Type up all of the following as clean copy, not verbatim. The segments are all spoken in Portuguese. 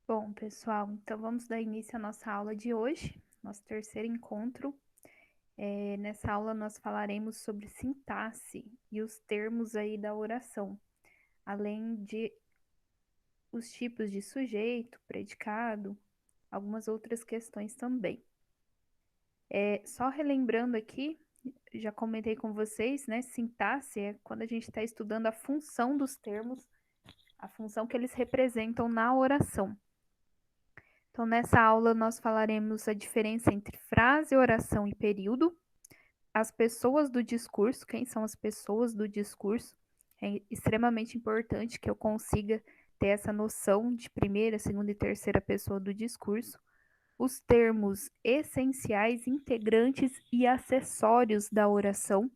Bom, pessoal, então vamos dar início à nossa aula de hoje, nosso terceiro encontro. Nessa aula nós falaremos sobre sintaxe e os termos aí da oração, além de os tipos de sujeito, predicado, algumas outras questões também. Só relembrando aqui, já comentei com vocês, né? Sintaxe é quando a gente está estudando a função dos termos, a função que eles representam na oração. Então, nessa aula, nós falaremos a diferença entre frase, oração e período, as pessoas do discurso, quem são as pessoas do discurso. É extremamente importante que eu consiga ter essa noção de primeira, segunda e terceira pessoa do discurso, os termos essenciais, integrantes e acessórios da oração,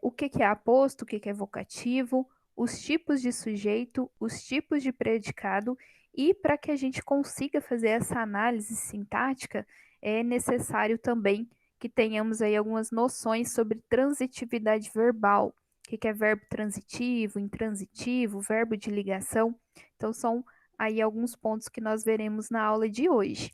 o que é aposto, o que é vocativo, os tipos de sujeito, os tipos de predicado, e para que a gente consiga fazer essa análise sintática, é necessário também que tenhamos aí algumas noções sobre transitividade verbal, o que é verbo transitivo, intransitivo, verbo de ligação. Então, são aí alguns pontos que nós veremos na aula de hoje.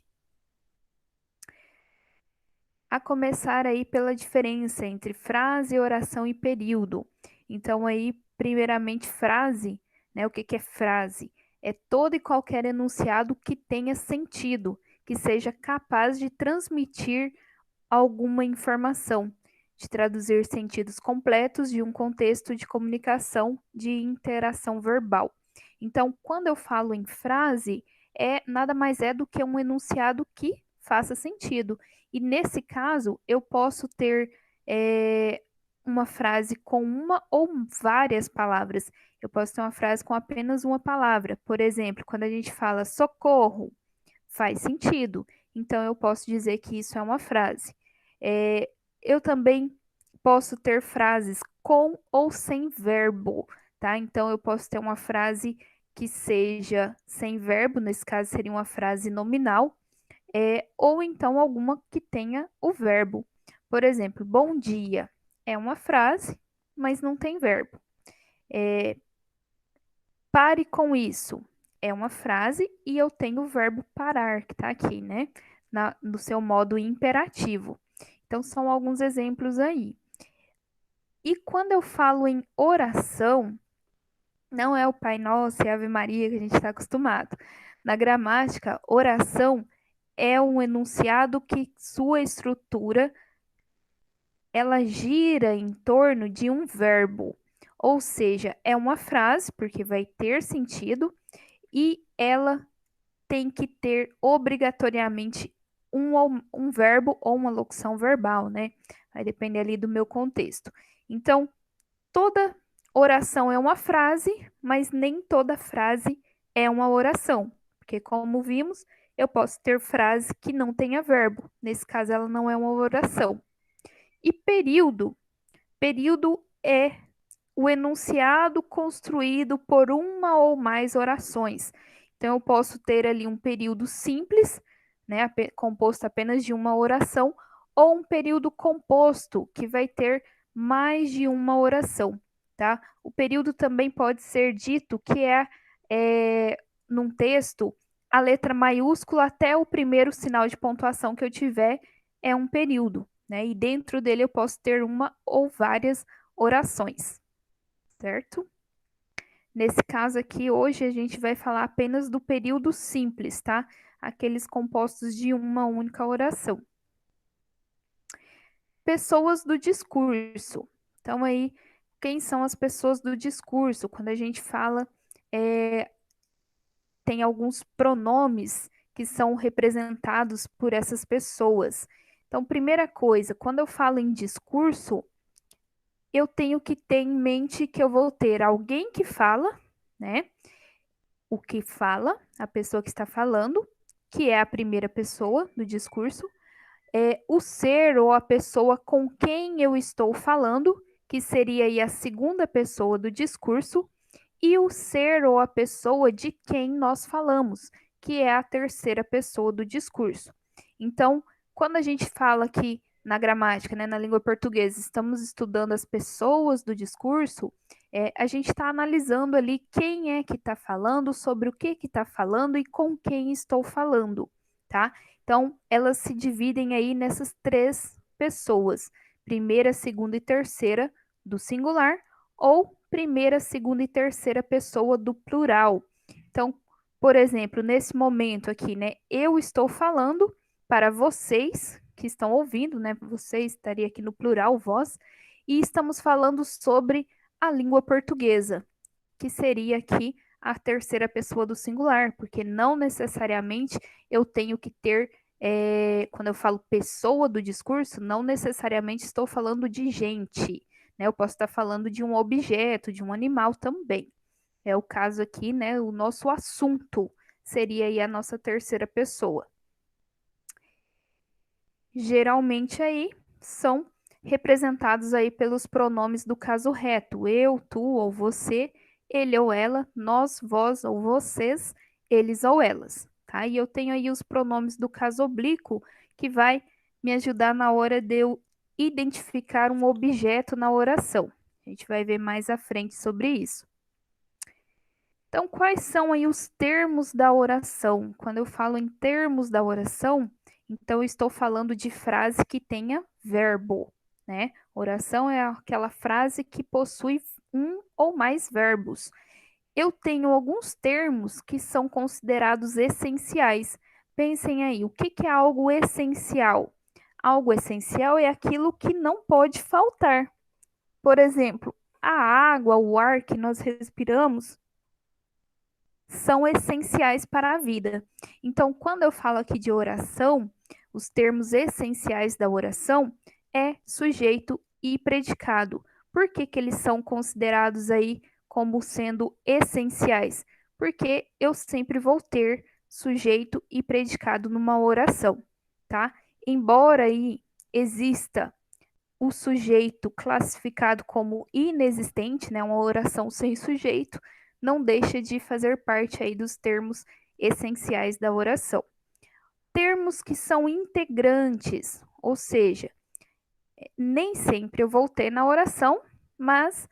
A começar aí pela diferença entre frase, oração e período. Então aí, primeiramente, frase, né? O que é frase? É todo e qualquer enunciado que tenha sentido, que seja capaz de transmitir alguma informação, de traduzir sentidos completos de um contexto de comunicação, de interação verbal. Então, quando eu falo em frase, nada mais é do que um enunciado que faça sentido. E nesse caso, eu posso ter uma frase com uma ou várias palavras. Eu posso ter uma frase com apenas uma palavra. Por exemplo, quando a gente fala socorro, faz sentido. Então, eu posso dizer que isso é uma frase. Eu também posso ter frases com ou sem verbo, tá? Então, eu posso ter uma frase que seja sem verbo, nesse caso seria uma frase nominal, ou então alguma que tenha o verbo. Por exemplo, bom dia é uma frase, mas não tem verbo. Pare com isso é uma frase e eu tenho o verbo parar, que está aqui, né? No seu modo imperativo. Então, são alguns exemplos aí. E quando eu falo em oração, não é o Pai Nosso e Ave Maria que a gente está acostumado. Na gramática, oração é um enunciado que sua estrutura ela gira em torno de um verbo, ou seja, é uma frase, porque vai ter sentido, e ela tem que ter obrigatoriamente um verbo ou uma locução verbal, né? Vai depender ali do meu contexto. Então, toda oração é uma frase, mas nem toda frase é uma oração, porque como vimos, eu posso ter frase que não tenha verbo. Nesse caso, ela não é uma oração. E período é o enunciado construído por uma ou mais orações. Então, eu posso ter ali um período simples, né, composto apenas de uma oração, ou um período composto, que vai ter mais de uma oração, tá? O período também pode ser dito que num texto, a letra maiúscula até o primeiro sinal de pontuação que eu tiver é um período, né? E dentro dele eu posso ter uma ou várias orações, certo? Nesse caso aqui, hoje a gente vai falar apenas do período simples, tá? Aqueles compostos de uma única oração. Pessoas do discurso. Então, aí, quem são as pessoas do discurso? Quando a gente fala, tem alguns pronomes que são representados por essas pessoas. Então, primeira coisa, quando eu falo em discurso, eu tenho que ter em mente que eu vou ter alguém que fala, né? O que fala, a pessoa que está falando, que é a primeira pessoa do discurso, o ser ou a pessoa com quem eu estou falando, que seria aí a segunda pessoa do discurso, e o ser ou a pessoa de quem nós falamos, que é a terceira pessoa do discurso. Então, quando a gente fala aqui na gramática, né, na língua portuguesa, estamos estudando as pessoas do discurso, a gente está analisando ali quem é que está falando, sobre o que está falando e com quem estou falando, tá? Então, elas se dividem aí nessas três pessoas: primeira, segunda e terceira do singular ou primeira, segunda e terceira pessoa do plural. Então, por exemplo, nesse momento aqui, né, eu estou falando para vocês que estão ouvindo, né? Você estaria aqui no plural, vós, e estamos falando sobre a língua portuguesa, que seria aqui a terceira pessoa do singular, porque não necessariamente eu tenho que ter, quando eu falo pessoa do discurso, não necessariamente estou falando de gente, né? Eu posso estar falando de um objeto, de um animal também. É o caso aqui, né? O nosso assunto seria aí a nossa terceira pessoa. Geralmente aí são representados aí pelos pronomes do caso reto: eu, tu ou você, ele ou ela, nós, vós ou vocês, eles ou elas, tá? E eu tenho aí os pronomes do caso oblíquo, que vai me ajudar na hora de eu identificar um objeto na oração. A gente vai ver mais à frente sobre isso. Então, quais são aí os termos da oração? Quando eu falo em termos da oração, então eu estou falando de frase que tenha verbo, né? Oração é aquela frase que possui um ou mais verbos. Eu tenho alguns termos que são considerados essenciais. Pensem aí, o que é algo essencial? Algo essencial é aquilo que não pode faltar. Por exemplo, a água, o ar que nós respiramos são essenciais para a vida. Então, quando eu falo aqui de oração, os termos essenciais da oração é sujeito e predicado. Por que que eles são considerados aí como sendo essenciais? Porque eu sempre vou ter sujeito e predicado numa oração, tá? Embora aí exista o sujeito classificado como inexistente, né, uma oração sem sujeito, não deixa de fazer parte aí dos termos essenciais da oração. Termos que são integrantes, ou seja, nem sempre eu vou ter na oração, mas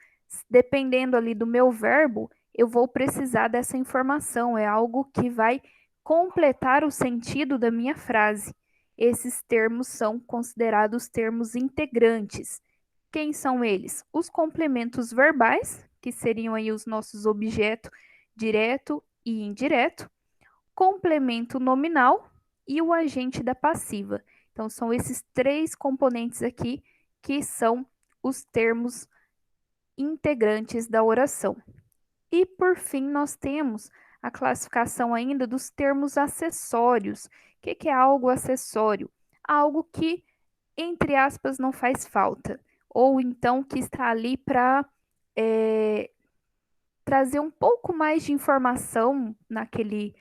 dependendo ali do meu verbo, eu vou precisar dessa informação, é algo que vai completar o sentido da minha frase. Esses termos são considerados termos integrantes. Quem são eles? Os complementos verbais, que seriam aí os nossos objetos direto e indireto, complemento nominal e o agente da passiva. Então, são esses três componentes aqui que são os termos integrantes da oração. E, por fim, nós temos a classificação ainda dos termos acessórios. O que é algo acessório? Algo que, entre aspas, não faz falta, ou então que está ali para trazer um pouco mais de informação naquele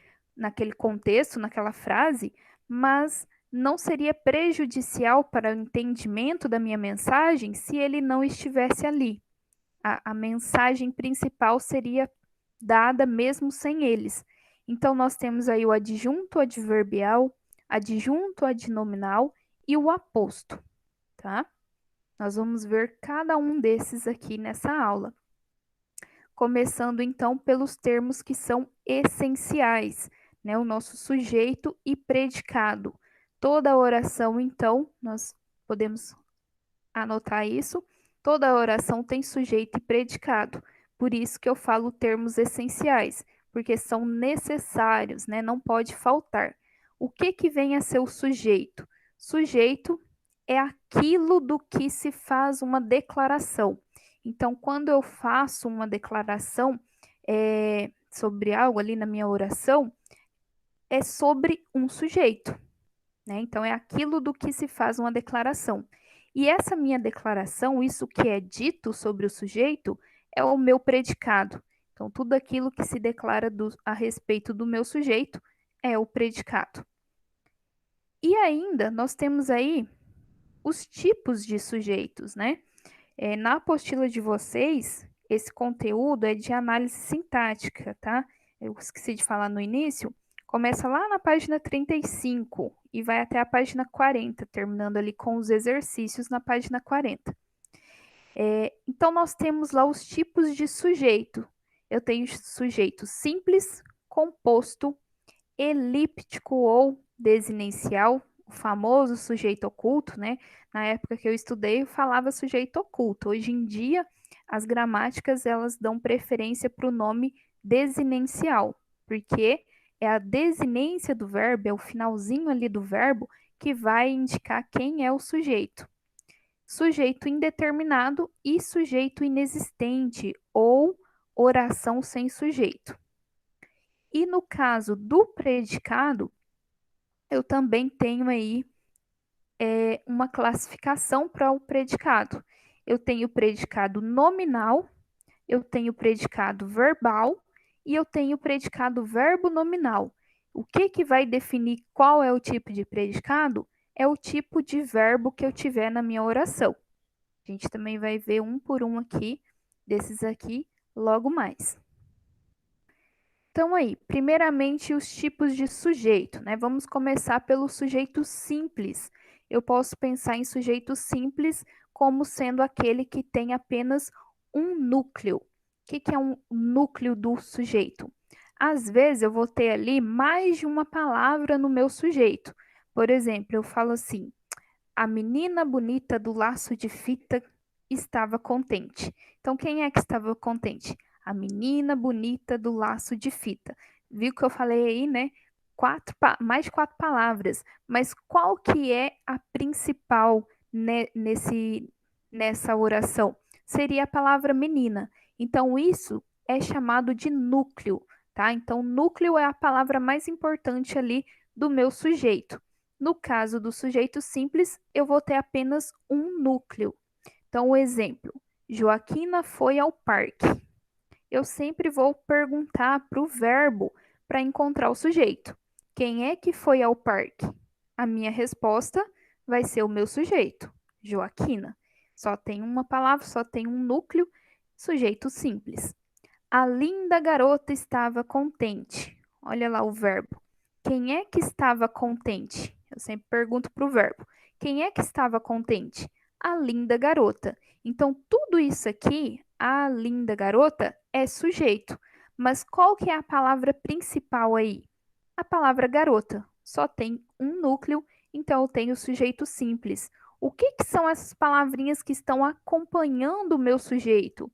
contexto, naquela frase, mas não seria prejudicial para o entendimento da minha mensagem se ele não estivesse ali. A mensagem principal seria dada mesmo sem eles. Então, nós temos aí o adjunto adverbial, adjunto adnominal e o aposto, tá? Nós vamos ver cada um desses aqui nessa aula. Começando então pelos termos que são essenciais, né? O nosso sujeito e predicado. Toda oração, então, nós podemos anotar isso. Toda oração tem sujeito e predicado. Por isso que eu falo termos essenciais, porque são necessários, né? Não pode faltar. O que vem a ser o sujeito? Sujeito é aquilo do que se faz uma declaração. Então, quando eu faço uma declaração sobre algo ali na minha oração, é sobre um sujeito, né? Então, é aquilo do que se faz uma declaração. E essa minha declaração, isso que é dito sobre o sujeito, é o meu predicado. Então, tudo aquilo que se declara a respeito do meu sujeito é o predicado. E ainda, nós temos aí os tipos de sujeitos, né? Na apostila de vocês, esse conteúdo é de análise sintática, tá? Eu esqueci de falar no início. Começa lá na página 35 e vai até a página 40, terminando ali com os exercícios na página 40. Então, nós temos lá os tipos de sujeito. Eu tenho sujeito simples, composto, elíptico ou desinencial, o famoso sujeito oculto, né? Na época que eu estudei, eu falava sujeito oculto. Hoje em dia, as gramáticas elas dão preferência para o nome desinencial, porque é a desinência do verbo, é o finalzinho ali do verbo que vai indicar quem é o sujeito. Sujeito indeterminado e sujeito inexistente ou oração sem sujeito. E no caso do predicado, eu também tenho aí uma classificação para o predicado. Eu tenho o predicado nominal, eu tenho o predicado verbal e eu tenho o predicado verbo nominal. O que vai definir qual é o tipo de predicado? É o tipo de verbo que eu tiver na minha oração. A gente também vai ver um por um aqui, desses aqui, logo mais. Então aí, primeiramente os tipos de sujeito, né? Vamos começar pelo sujeito simples. Eu posso pensar em sujeito simples como sendo aquele que tem apenas um núcleo. O que é um núcleo do sujeito? Às vezes eu vou ter ali mais de uma palavra no meu sujeito. Por exemplo, eu falo assim: a menina bonita do laço de fita estava contente. Então, quem é que estava contente? A menina bonita do laço de fita. Viu que eu falei aí, né? Mais de 4 palavras. Mas qual que é a principal nessa oração? Seria a palavra menina. Então, isso é chamado de núcleo, tá? Então, núcleo é a palavra mais importante ali do meu sujeito. No caso do sujeito simples, eu vou ter apenas um núcleo. Então, o exemplo: Joaquina foi ao parque. Eu sempre vou perguntar para o verbo para encontrar o sujeito. Quem é que foi ao parque? A minha resposta vai ser o meu sujeito, Joaquina. Só tem uma palavra, só tem um núcleo, sujeito simples. A linda garota estava contente. Olha lá o verbo. Quem é que estava contente? Eu sempre pergunto para o verbo. Quem é que estava contente? A linda garota. Então, tudo isso aqui, a linda garota, é sujeito. Mas qual que é a palavra principal aí? A palavra garota. Só tem um núcleo, então eu tenho o sujeito simples. O que são essas palavrinhas que estão acompanhando o meu sujeito?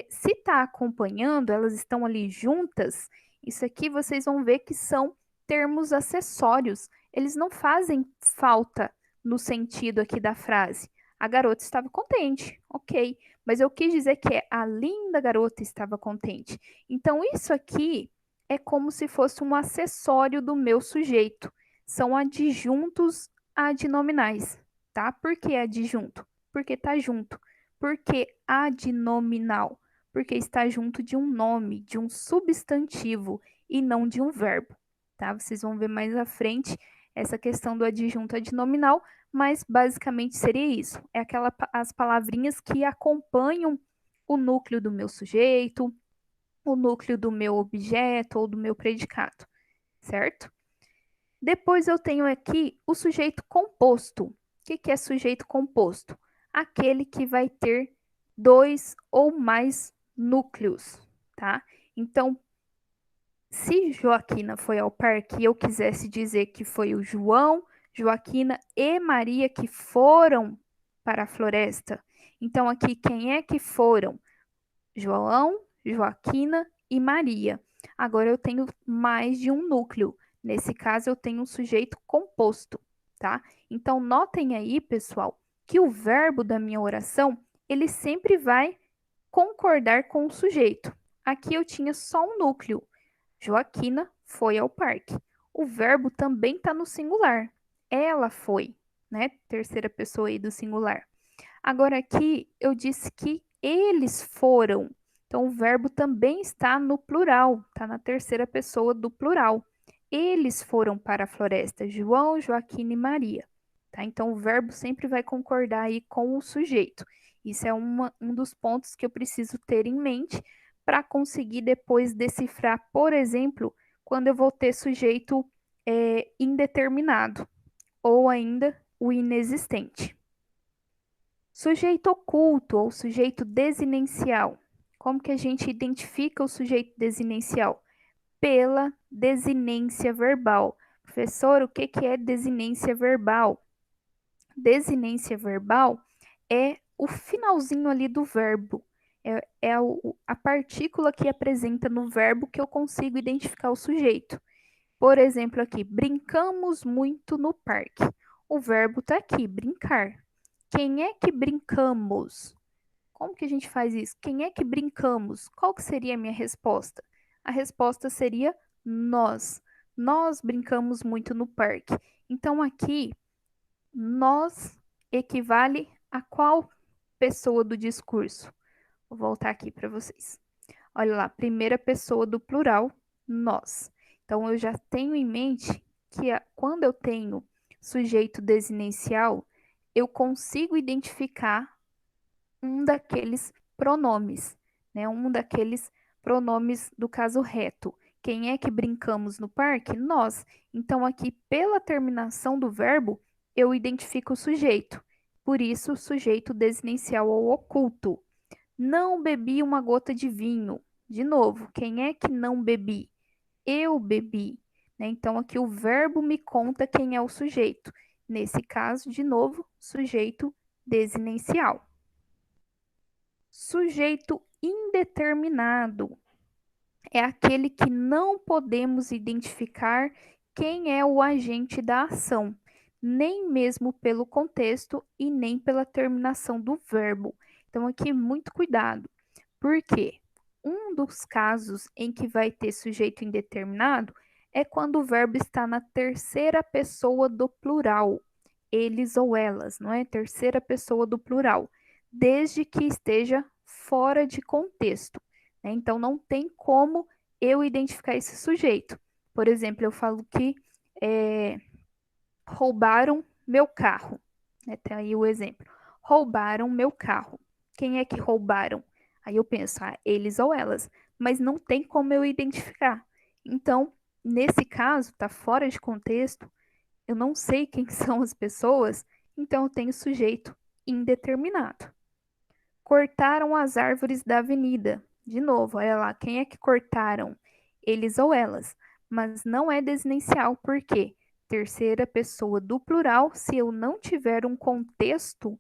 Se está acompanhando, elas estão ali juntas, isso aqui vocês vão ver que são termos acessórios. Eles não fazem falta no sentido aqui da frase. A garota estava contente, ok. Mas eu quis dizer que a linda garota estava contente. Então, isso aqui é como se fosse um acessório do meu sujeito. São adjuntos adnominais, tá? Por que adjunto? Porque está junto. Por que adnominal? Porque está junto de um nome, de um substantivo e não de um verbo, tá? Vocês vão ver mais à frente essa questão do adjunto adnominal, mas basicamente seria isso. É as palavrinhas que acompanham o núcleo do meu sujeito, o núcleo do meu objeto ou do meu predicado, certo? Depois eu tenho aqui o sujeito composto. O que é sujeito composto? Aquele que vai ter 2 ou mais núcleos, tá? Então, se Joaquina foi ao parque e eu quisesse dizer que foi o João, Joaquina e Maria que foram para a floresta. Então, aqui, quem é que foram? João, Joaquina e Maria. Agora eu tenho mais de um núcleo. Nesse caso, eu tenho um sujeito composto, tá? Então, notem aí, pessoal, que o verbo da minha oração, ele sempre vai concordar com o sujeito. Aqui eu tinha só um núcleo. Joaquina foi ao parque. O verbo também está no singular. Ela foi, né? Terceira pessoa aí do singular. Agora aqui eu disse que eles foram. Então o verbo também está no plural, está na terceira pessoa do plural. Eles foram para a floresta, João, Joaquina e Maria. Tá? Então o verbo sempre vai concordar aí com o sujeito. Isso é um dos pontos que eu preciso ter em mente para conseguir depois decifrar, por exemplo, quando eu vou ter sujeito indeterminado ou ainda o inexistente. Sujeito oculto ou sujeito desinencial. Como que a gente identifica o sujeito desinencial? Pela desinência verbal. Professor, o que é desinência verbal? Desinência verbal é o finalzinho ali do verbo. É a partícula que apresenta no verbo que eu consigo identificar o sujeito. Por exemplo, aqui, brincamos muito no parque. O verbo está aqui, brincar. Quem é que brincamos? Como que a gente faz isso? Quem é que brincamos? Qual que seria a minha resposta? A resposta seria nós. Nós brincamos muito no parque. Então, aqui, nós equivale a qual pessoa do discurso? Vou voltar aqui para vocês. Olha lá, primeira pessoa do plural, nós. Então, eu já tenho em mente que quando eu tenho sujeito desinencial, eu consigo identificar um daqueles pronomes, né? Um daqueles pronomes do caso reto. Quem é que brincamos no parque? Nós. Então, aqui, pela terminação do verbo, eu identifico o sujeito. Por isso, sujeito desinencial ou oculto. Não bebi uma gota de vinho. De novo, quem é que não bebi? Eu bebi. Né? Então, aqui o verbo me conta quem é o sujeito. Nesse caso, de novo, sujeito desinencial. Sujeito indeterminado é aquele que não podemos identificar quem é o agente da ação, nem mesmo pelo contexto e nem pela terminação do verbo. Então, aqui, muito cuidado. Por quê? Um dos casos em que vai ter sujeito indeterminado é quando o verbo está na terceira pessoa do plural, eles ou elas, não é? Terceira pessoa do plural, desde que esteja fora de contexto. Né? Então, não tem como eu identificar esse sujeito. Por exemplo, eu falo que roubaram meu carro. Né? Tem aí o exemplo. Roubaram meu carro. Quem é que roubaram? Aí eu penso, eles ou elas. Mas não tem como eu identificar. Então, nesse caso, está fora de contexto, eu não sei quem são as pessoas, então eu tenho sujeito indeterminado. Cortaram as árvores da avenida. De novo, olha lá, quem é que cortaram? Eles ou elas. Mas não é desinencial, por quê? Terceira pessoa do plural, se eu não tiver um contexto,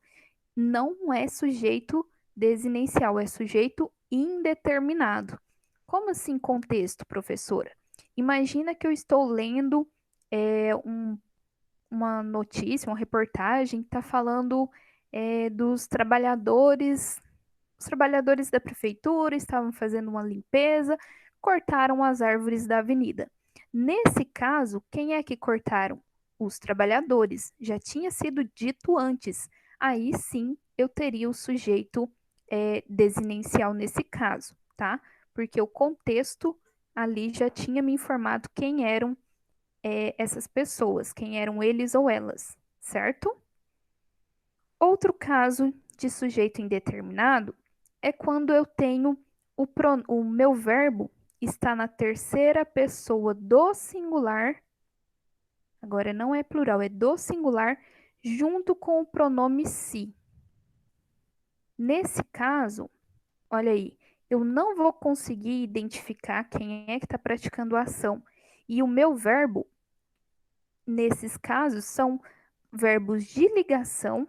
não é sujeito desinencial, é sujeito indeterminado. Como assim contexto, professora? Imagina que eu estou lendo uma notícia, uma reportagem que está falando dos trabalhadores, os trabalhadores da prefeitura estavam fazendo uma limpeza, cortaram as árvores da avenida. Nesse caso, quem é que cortaram? Os trabalhadores. Já tinha sido dito antes. Aí sim eu teria o sujeito desinencial nesse caso, tá? Porque o contexto ali já tinha me informado quem eram essas pessoas, quem eram eles ou elas, certo? Outro caso de sujeito indeterminado é quando eu tenho o meu verbo está na terceira pessoa do singular, agora não é plural, é do singular, junto com o pronome se. Nesse caso, olha aí, eu não vou conseguir identificar quem é que está praticando a ação. E o meu verbo, nesses casos, são verbos de ligação,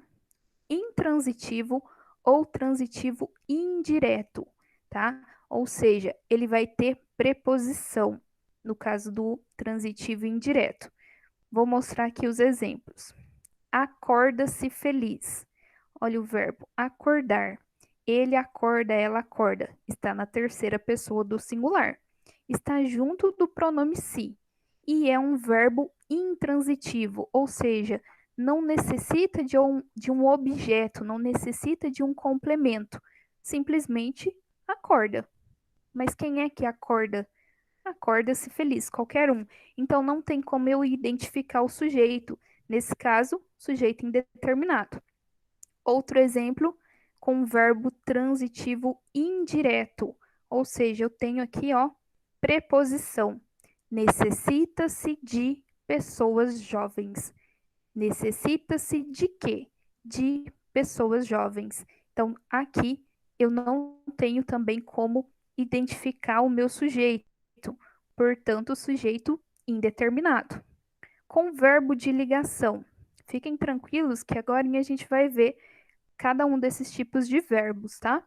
intransitivo ou transitivo indireto, tá? Ou seja, ele vai ter preposição, no caso do transitivo indireto. Vou mostrar aqui os exemplos. Acorda-se feliz. Olha o verbo acordar. Ele acorda, ela acorda. Está na terceira pessoa do singular. Está junto do pronome se. E é um verbo intransitivo, ou seja, não necessita de um objeto, não necessita de um complemento. Simplesmente acorda. Mas quem é que acorda? Acorda-se feliz, qualquer um. Então não tem como eu identificar o sujeito. Nesse caso, sujeito indeterminado. Outro exemplo com o verbo transitivo indireto, ou seja, eu tenho aqui, ó, preposição. Necessita-se de pessoas jovens. Necessita-se de quê? De pessoas jovens. Então, aqui eu não tenho também como identificar o meu sujeito, portanto, sujeito indeterminado. Com verbo de ligação. Fiquem tranquilos que agora a gente vai ver cada um desses tipos de verbos, tá?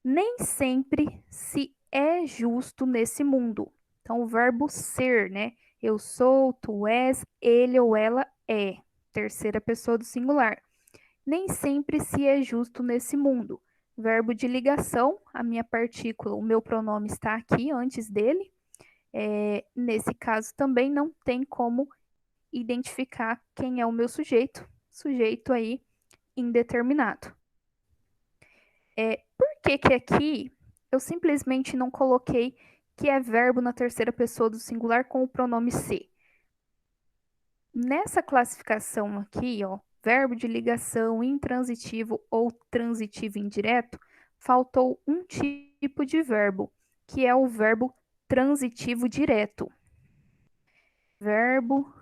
Nem sempre se é justo nesse mundo. Então, o verbo ser, né? Eu sou, tu és, ele ou ela é. Terceira pessoa do singular. Nem sempre se é justo nesse mundo. Verbo de ligação, a minha partícula, o meu pronome está aqui antes dele. Nesse caso também não tem como identificar quem é o meu sujeito. Sujeito aí indeterminado. Por que que aqui eu simplesmente não coloquei que é verbo na terceira pessoa do singular com o pronome se? Nessa classificação aqui, ó, verbo de ligação intransitivo ou transitivo indireto, faltou um tipo de verbo, que é o verbo transitivo direto. Verbo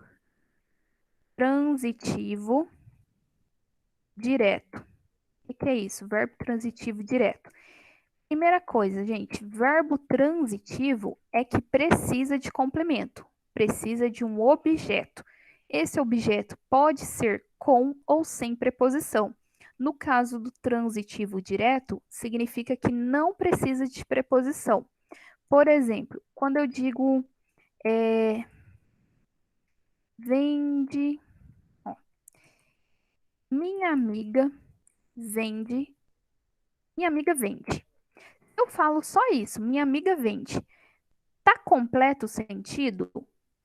transitivo direto. O que é isso? Verbo transitivo direto. Primeira coisa, gente, verbo transitivo é que precisa de complemento, precisa de um objeto. Esse objeto pode ser com ou sem preposição. No caso do transitivo direto, significa que não precisa de preposição. Por exemplo, quando eu digo vende, ó, minha amiga vende, minha amiga vende. Eu falo só isso, minha amiga vende. Tá completo o sentido?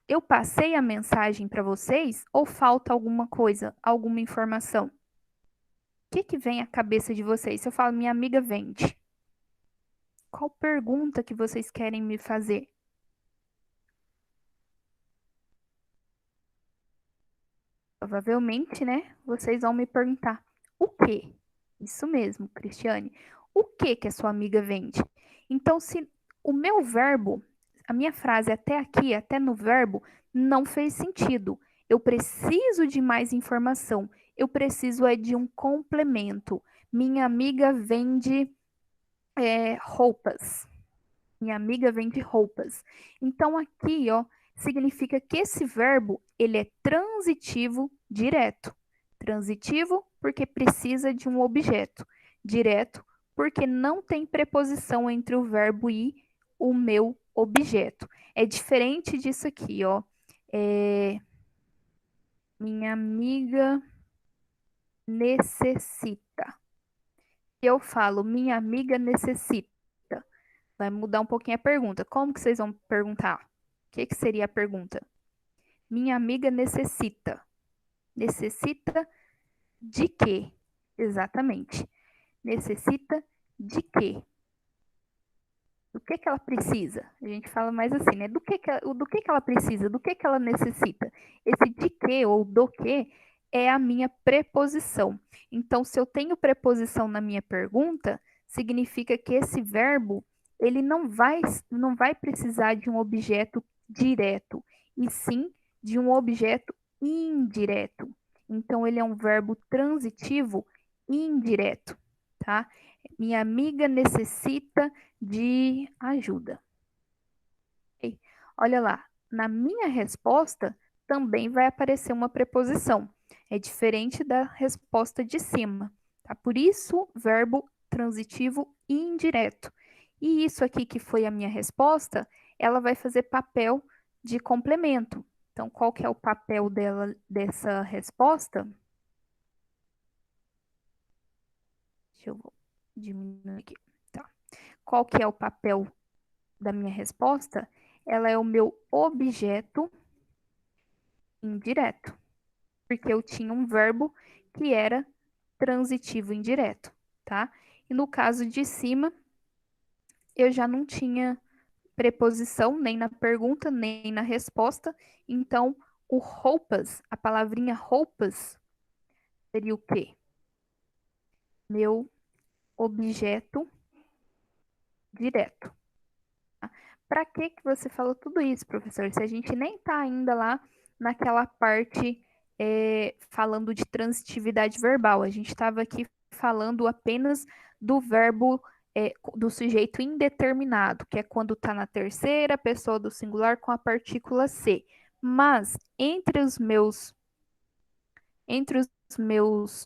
Eu passei a mensagem para vocês ou falta alguma coisa, alguma informação? O que vem à cabeça de vocês? Se eu falo minha amiga vende, qual pergunta que vocês querem me fazer? Provavelmente, né? Vocês vão me perguntar o quê? Isso mesmo, Cristiane. O que a sua amiga vende? Então, se o meu verbo, a minha frase até aqui, até no verbo, não fez sentido. Eu preciso de mais informação. Eu preciso é de um complemento. Minha amiga vende roupas. Minha amiga vende roupas. Então aqui, ó, significa que esse verbo, ele é transitivo direto. Transitivo porque precisa de um objeto. Direto porque não tem preposição entre o verbo e o meu objeto. É diferente disso aqui, ó. Minha amiga necessita. Eu falo, minha amiga necessita. Vai mudar um pouquinho a pergunta. Como que vocês vão perguntar? O que seria a pergunta? Minha amiga necessita. Necessita de quê? Exatamente. Necessita de quê? Do que ela precisa? A gente fala mais assim, né? Do que ela precisa? Do que ela necessita? Esse de quê ou do que é a minha preposição. Então, se eu tenho preposição na minha pergunta, significa que esse verbo ele não vai precisar de um objeto direto, e sim de um objeto indireto. Então, ele é um verbo transitivo indireto, tá? Minha amiga necessita de ajuda. Okay? Olha lá, na minha resposta também vai aparecer uma preposição. É diferente da resposta de cima. Tá? Por isso, verbo transitivo indireto. E isso aqui que foi a minha resposta, ela vai fazer papel de complemento. Então, qual que é o papel dela dessa resposta? Deixa eu diminuir aqui. Tá. Qual que é o papel da minha resposta? Ela é o meu objeto indireto, porque eu tinha um verbo que era transitivo indireto, tá? E no caso de cima, eu já não tinha preposição nem na pergunta, nem na resposta, então o roupas, a palavrinha roupas, seria o quê? Meu objeto direto. Para que você falou tudo isso, professor? Se a gente nem está ainda lá naquela parte falando de transitividade verbal. A gente estava aqui falando apenas do verbo do sujeito indeterminado, que é quando está na terceira pessoa do singular com a partícula C. Mas entre os meus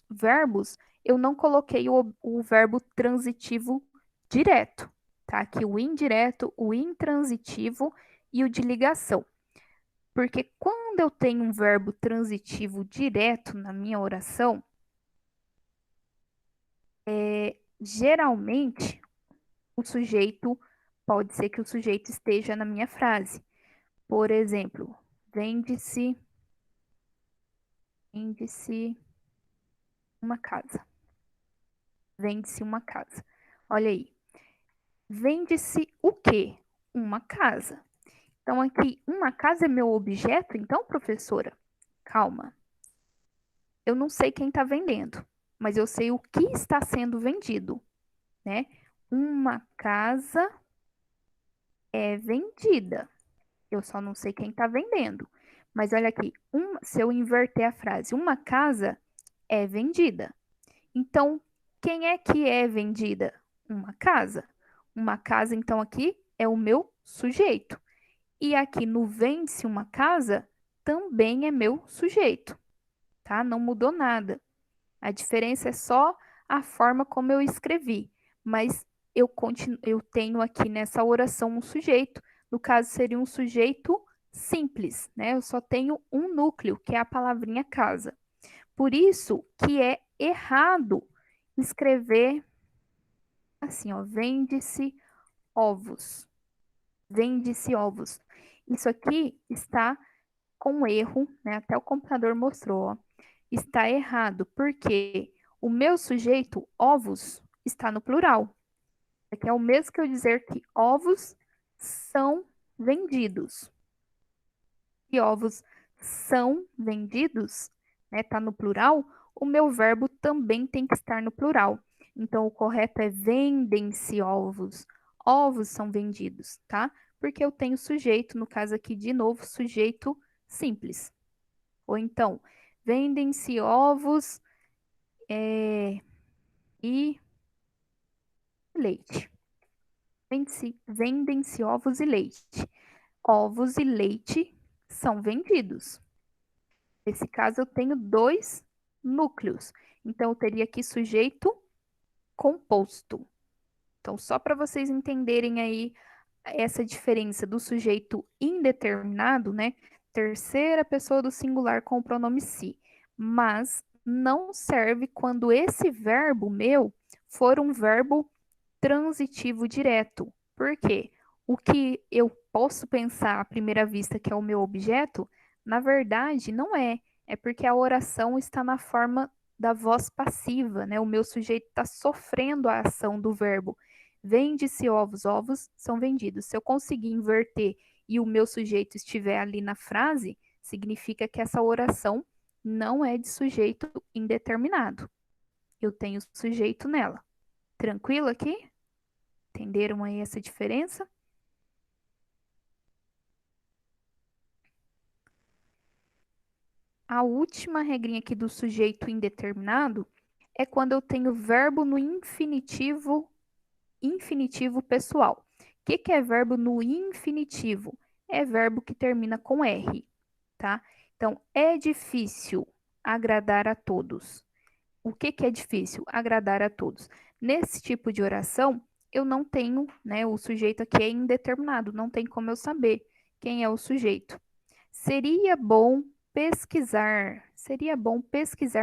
verbos, eu não coloquei o verbo transitivo direto, tá? Aqui o indireto, o intransitivo e o de ligação. Porque quando eu tenho um verbo transitivo direto na minha oração, geralmente o sujeito pode ser que o sujeito esteja na minha frase. Por exemplo, vende-se uma casa. Vende-se uma casa. Olha aí. Vende-se o quê? Uma casa. Então, aqui, uma casa é meu objeto, então, professora? Calma. Eu não sei quem está vendendo, mas eu sei o que está sendo vendido, né? Uma casa é vendida. Eu só não sei quem está vendendo. Mas olha aqui, se eu inverter a frase, uma casa é vendida. Então, quem é que é vendida? Uma casa. Uma casa, então, aqui é o meu sujeito. E aqui no vende-se uma casa também é meu sujeito, tá? Não mudou nada. A diferença é só a forma como eu escrevi, mas eu tenho aqui nessa oração um sujeito, no caso seria um sujeito simples, né? Eu só tenho um núcleo, que é a palavrinha casa. Por isso que é errado escrever assim, ó, vende-se ovos. Vende-se ovos. Isso aqui está com erro, né? Até o computador mostrou, ó. Está errado, porque o meu sujeito, ovos, está no plural. Aqui é o mesmo que eu dizer que ovos são vendidos. E ovos são vendidos, né? Tá no plural, o meu verbo também tem que estar no plural. Então, o correto é vendem-se ovos. Ovos são vendidos, tá? Porque eu tenho sujeito, no caso aqui, de novo, sujeito simples. Ou então, vendem-se ovos e leite. Vendem-se ovos e leite. Ovos e leite são vendidos. Nesse caso, eu tenho dois núcleos. Então, eu teria aqui sujeito composto. Então, só para vocês entenderem aí essa diferença do sujeito indeterminado, né? Terceira pessoa do singular com o pronome se. Mas não serve quando esse verbo meu for um verbo transitivo direto. Por quê? O que eu posso pensar à primeira vista que é o meu objeto, na verdade não é. É porque a oração está na forma da voz passiva, né? O meu sujeito está sofrendo a ação do verbo. Vende-se ovos, ovos são vendidos. Se eu conseguir inverter e o meu sujeito estiver ali na frase, significa que essa oração não é de sujeito indeterminado. Eu tenho sujeito nela. Tranquilo aqui? Entenderam aí essa diferença? A última regrinha aqui do sujeito indeterminado é quando eu tenho verbo no infinitivo pessoal. O que é verbo no infinitivo? É verbo que termina com R, tá? Então, é difícil agradar a todos. O que é difícil? Agradar a todos. Nesse tipo de oração, eu não tenho, né? O sujeito aqui é indeterminado, não tem como eu saber quem é o sujeito. Seria bom pesquisar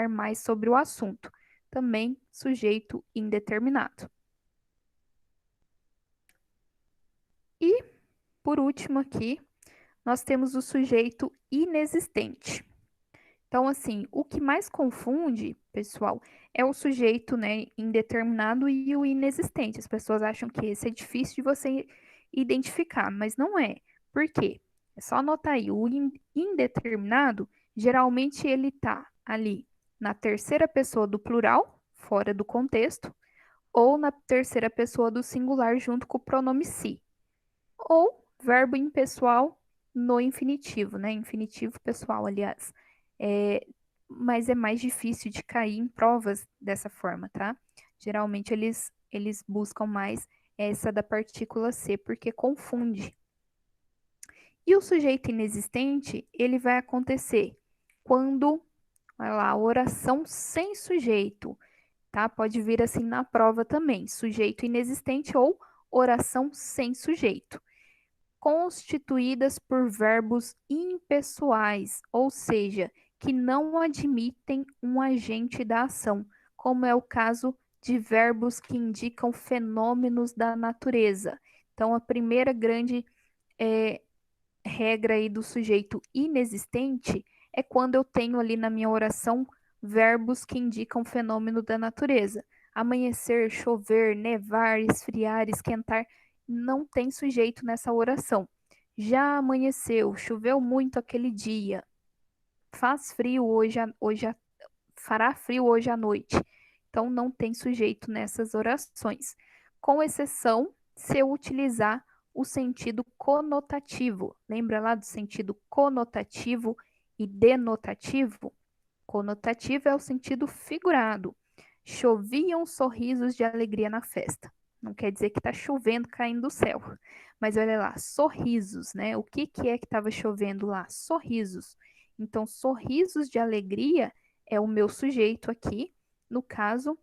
mais sobre o assunto. Também sujeito indeterminado. E, por último aqui, nós temos o sujeito inexistente. Então, assim, o que mais confunde, pessoal, é o sujeito, né, indeterminado e o inexistente. As pessoas acham que esse é difícil de você identificar, mas não é. Por quê? É só anotar aí, o indeterminado, geralmente ele tá ali na terceira pessoa do plural, fora do contexto, ou na terceira pessoa do singular junto com o pronome se. Ou verbo impessoal no infinitivo, né? Infinitivo pessoal, aliás. mas é mais difícil de cair em provas dessa forma, tá? Geralmente eles buscam mais essa da partícula C, porque confunde. E o sujeito inexistente, ele vai acontecer quando, olha lá, oração sem sujeito, tá? Pode vir assim na prova também, sujeito inexistente ou oração sem sujeito. Constituídas por verbos impessoais, ou seja, que não admitem um agente da ação, como é o caso de verbos que indicam fenômenos da natureza. Então, a primeira grande regra aí do sujeito inexistente é quando eu tenho ali na minha oração verbos que indicam fenômeno da natureza. Amanhecer, chover, nevar, esfriar, esquentar, não tem sujeito nessa oração. Já amanheceu, choveu muito aquele dia, faz frio fará frio hoje à noite. Então não tem sujeito nessas orações, com exceção se eu utilizar o sentido conotativo. Lembra lá do sentido conotativo e denotativo? Conotativo é o sentido figurado. Choviam sorrisos de alegria na festa. Não quer dizer que está chovendo caindo do céu. Mas olha lá, sorrisos, né? O que é que estava chovendo lá? Sorrisos. Então, sorrisos de alegria é o meu sujeito aqui. No caso,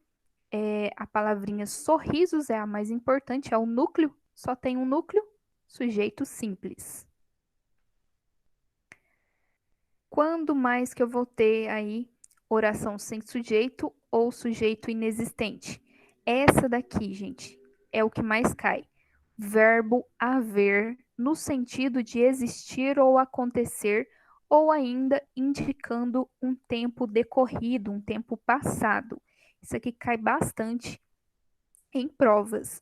a palavrinha sorrisos é a mais importante, é o núcleo. Só tem um núcleo, sujeito simples. Quando mais que eu vou ter aí oração sem sujeito ou sujeito inexistente? Essa daqui, gente, é o que mais cai. Verbo haver, no sentido de existir ou acontecer, ou ainda indicando um tempo decorrido, um tempo passado. Isso aqui cai bastante em provas.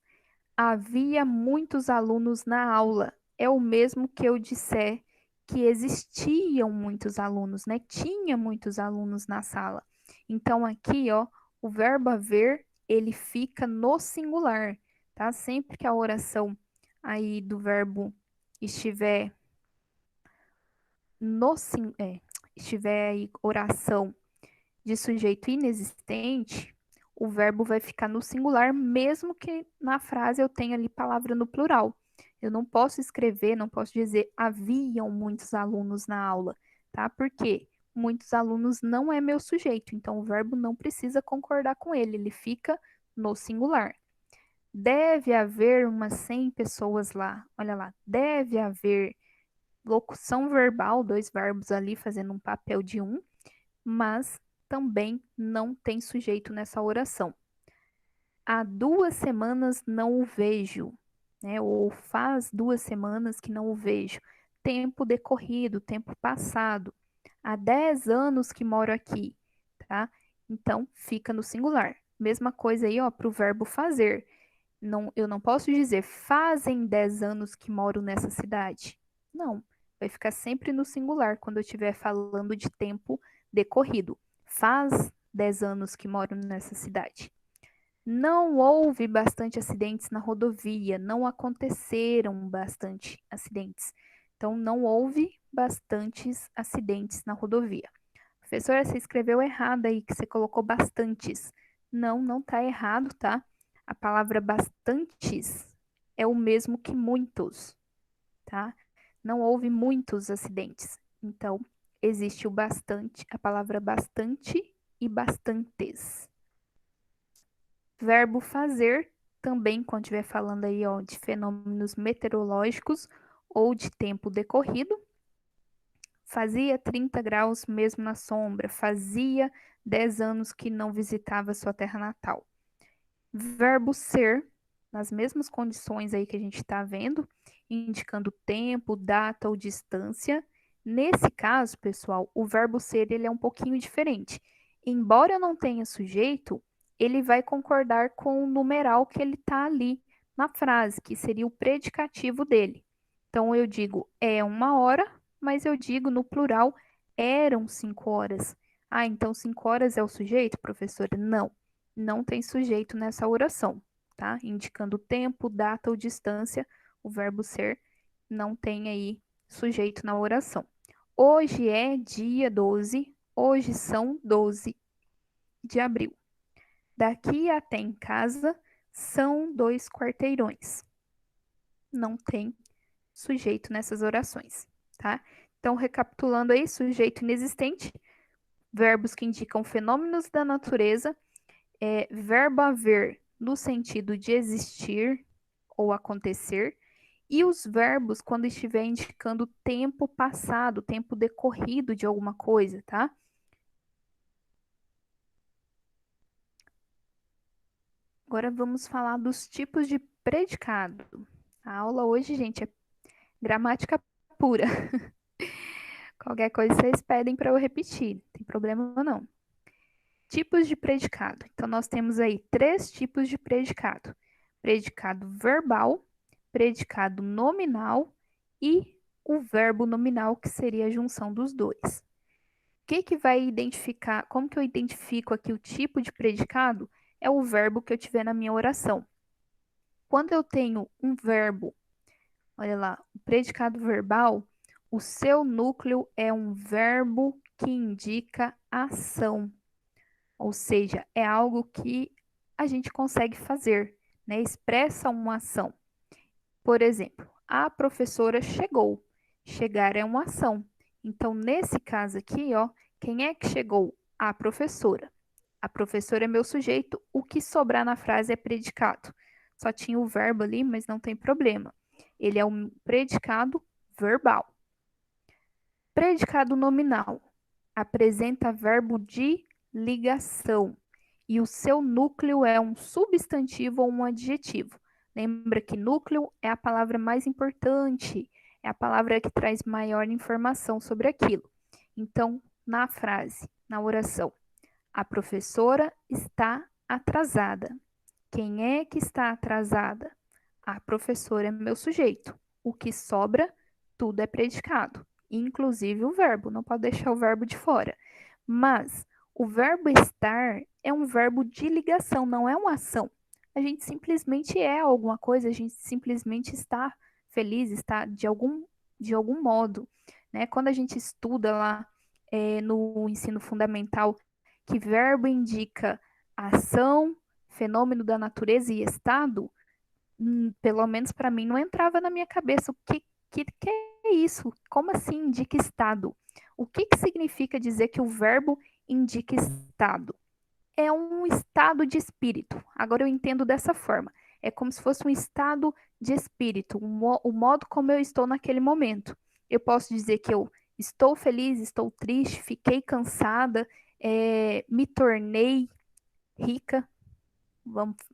Havia muitos alunos na aula. É o mesmo que eu disser que existiam muitos alunos, né? Tinha muitos alunos na sala. Então aqui, ó, o verbo haver, ele fica no singular, tá? Sempre que a oração aí do verbo estiver estiver aí oração de sujeito inexistente, o verbo vai ficar no singular, mesmo que na frase eu tenha ali palavra no plural. Eu não posso escrever, não posso dizer haviam muitos alunos na aula, tá? Porque muitos alunos não é meu sujeito, então o verbo não precisa concordar com ele fica no singular. Deve haver umas 100 pessoas lá. Olha lá, deve haver locução verbal, dois verbos ali fazendo um papel de um, mas também não tem sujeito nessa oração. Há 2 semanas não o vejo, né? Ou faz 2 semanas que não o vejo. Tempo decorrido, tempo passado. Há 10 anos que moro aqui, tá? Então, fica no singular. Mesma coisa aí, ó, para o verbo fazer. Não, eu não posso dizer fazem 10 anos que moro nessa cidade. Não, vai ficar sempre no singular quando eu estiver falando de tempo decorrido. Faz 10 anos que moro nessa cidade. Não houve bastante acidentes na rodovia, não aconteceram bastante acidentes. Então, não houve bastantes acidentes na rodovia. Professora, você escreveu errado aí, que você colocou bastantes. Não, não tá errado, tá? A palavra bastantes é o mesmo que muitos, tá? Não houve muitos acidentes. Então, existe o bastante, a palavra bastante e bastantes. Verbo fazer, também quando estiver falando aí, ó, de fenômenos meteorológicos ou de tempo decorrido. Fazia 30 graus mesmo na sombra, fazia 10 anos que não visitava sua terra natal. Verbo ser, nas mesmas condições aí que a gente está vendo, indicando tempo, data ou distância. Nesse caso, pessoal, o verbo ser ele é um pouquinho diferente. Embora não tenha sujeito, ele vai concordar com o numeral que ele está ali na frase, que seria o predicativo dele. Então, eu digo é 1 hora, mas eu digo no plural eram 5 horas. Ah, então 5 horas é o sujeito, professora? Não, não tem sujeito nessa oração, tá? Indicando tempo, data ou distância, o verbo ser não tem aí sujeito na oração. Hoje é dia 12, Hoje são 12 de abril. Daqui até em casa são 2 quarteirões. Não tem sujeito nessas orações, tá? Então, recapitulando aí, sujeito inexistente, verbos que indicam fenômenos da natureza, verbo haver no sentido de existir ou acontecer, e os verbos quando estiver indicando tempo passado, tempo decorrido de alguma coisa, tá? Agora vamos falar dos tipos de predicado. A aula hoje, gente, é gramática pura. Qualquer coisa vocês pedem para eu repetir, não tem problema não. Tipos de predicado. Então, nós temos aí 3 tipos de predicado: predicado verbal, predicado nominal e o verbo nominal, que seria a junção dos dois. O que vai identificar? Como que eu identifico aqui o tipo de predicado? É o verbo que eu tiver na minha oração. Quando eu tenho um verbo, olha lá, o predicado verbal, o seu núcleo é um verbo que indica ação. Ou seja, é algo que a gente consegue fazer, né? Expressa uma ação. Por exemplo, a professora chegou. Chegar é uma ação. Então, nesse caso aqui, ó, quem é que chegou? A professora. A professora é meu sujeito. O que sobrar na frase é predicado. Só tinha o verbo ali, mas não tem problema. Ele é um predicado verbal. Predicado nominal apresenta verbo de ligação e o seu núcleo é um substantivo ou um adjetivo. Lembra que núcleo é a palavra mais importante, é a palavra que traz maior informação sobre aquilo. Então, na frase, na oração, a professora está atrasada. Quem é que está atrasada? A professora é meu sujeito. O que sobra, tudo é predicado, inclusive o verbo, não pode deixar o verbo de fora. Mas o verbo estar é um verbo de ligação, não é uma ação. A gente simplesmente é alguma coisa, a gente simplesmente está feliz, está de algum modo. Né? Quando a gente estuda lá no ensino fundamental que verbo indica ação, fenômeno da natureza e estado, pelo menos para mim não entrava na minha cabeça que é isso? Como assim indica estado? O que significa dizer que o verbo indica estado? É um estado de espírito. Agora eu entendo dessa forma. É como se fosse um estado de espírito, o modo como eu estou naquele momento. Eu posso dizer que eu estou feliz, estou triste, fiquei cansada, me tornei rica.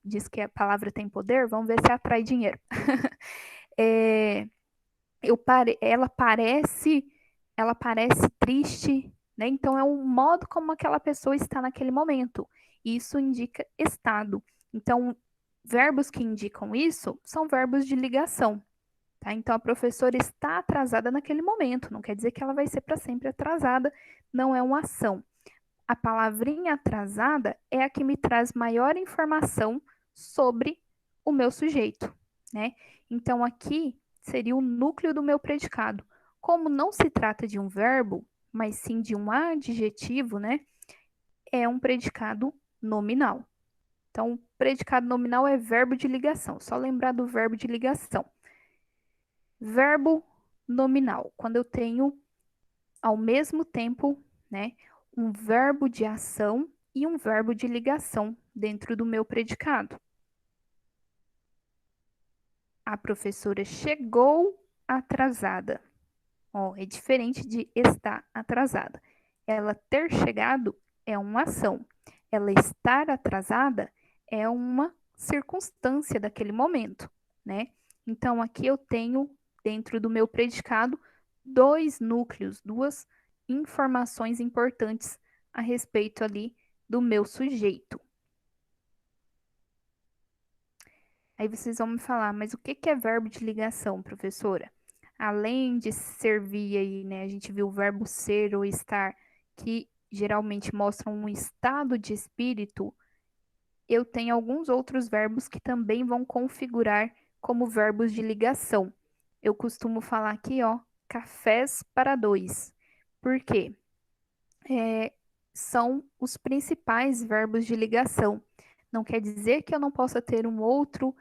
Diz que a palavra tem poder, vamos ver se atrai dinheiro. É, ela parece triste, né? Então é um modo como aquela pessoa está naquele momento. Isso indica estado. Então, verbos que indicam isso são verbos de ligação, tá? Então a professora está atrasada naquele momento, não quer dizer que ela vai ser para sempre atrasada, não é uma ação. A palavrinha atrasada é a que me traz maior informação sobre o meu sujeito, né? Então aqui seria o núcleo do meu predicado. Como não se trata de um verbo, mas sim de um adjetivo, né? É um predicado nominal. Então, predicado nominal é verbo de ligação. Só lembrar do verbo de ligação. Verbo nominal, quando eu tenho ao mesmo tempo, né, um verbo de ação e um verbo de ligação dentro do meu predicado. A professora chegou atrasada. Ó, é diferente de estar atrasada. Ela ter chegado é uma ação. Ela estar atrasada é uma circunstância daquele momento, né? Então aqui eu tenho dentro do meu predicado 2 núcleos, 2 informações importantes a respeito ali do meu sujeito. Aí vocês vão me falar, mas o que é verbo de ligação, professora? Além de servir aí, né? A gente viu o verbo ser ou estar, que geralmente mostram um estado de espírito. Eu tenho alguns outros verbos que também vão configurar como verbos de ligação. Eu costumo falar aqui, ó, cafés para 2. Por quê? são os principais verbos de ligação. Não quer dizer que eu não possa ter um outro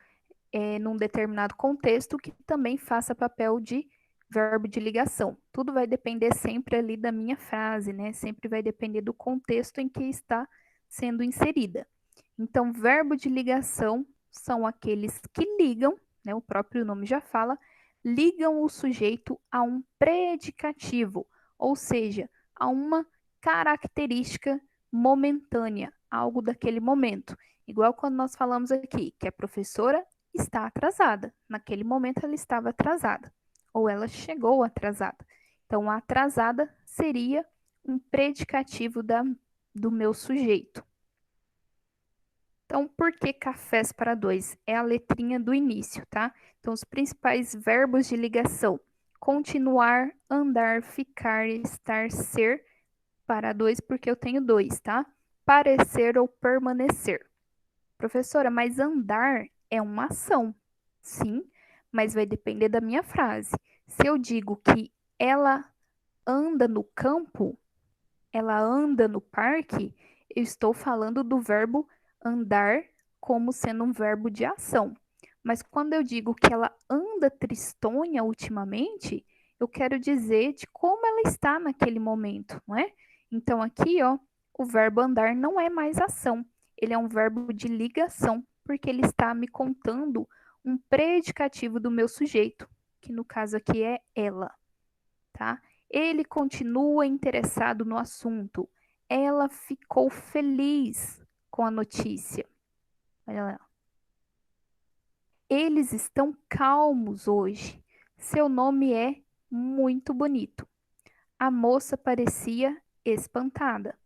num determinado contexto que também faça papel de verbo de ligação. Tudo vai depender sempre ali da minha frase, né? Sempre vai depender do contexto em que está sendo inserida. Então, verbo de ligação são aqueles que ligam, né? O próprio nome já fala, ligam o sujeito a um predicativo, ou seja, a uma característica momentânea, algo daquele momento. Igual quando nós falamos aqui que a professora está atrasada. Naquele momento ela estava atrasada, ou ela chegou atrasada. Então, a atrasada seria um predicativo do meu sujeito. Então, por que cafés para dois? É a letrinha do início, tá? Então, os principais verbos de ligação: continuar, andar, ficar, estar, ser, para dois, porque eu tenho dois, tá? Parecer ou permanecer. Professora, mas andar é uma ação. Sim, mas vai depender da minha frase. Se eu digo que ela anda no campo, ela anda no parque, eu estou falando do verbo andar como sendo um verbo de ação. Mas quando eu digo que ela anda tristonha ultimamente, eu quero dizer de como ela está naquele momento, não é? Então aqui, ó, o verbo andar não é mais ação, ele é um verbo de ligação, porque ele está me contando um predicativo do meu sujeito, que no caso aqui é ela, tá? Ele continua interessado no assunto. Ela ficou feliz com a notícia. Olha lá. Eles estão calmos hoje. Seu nome é muito bonito. A moça parecia espantada.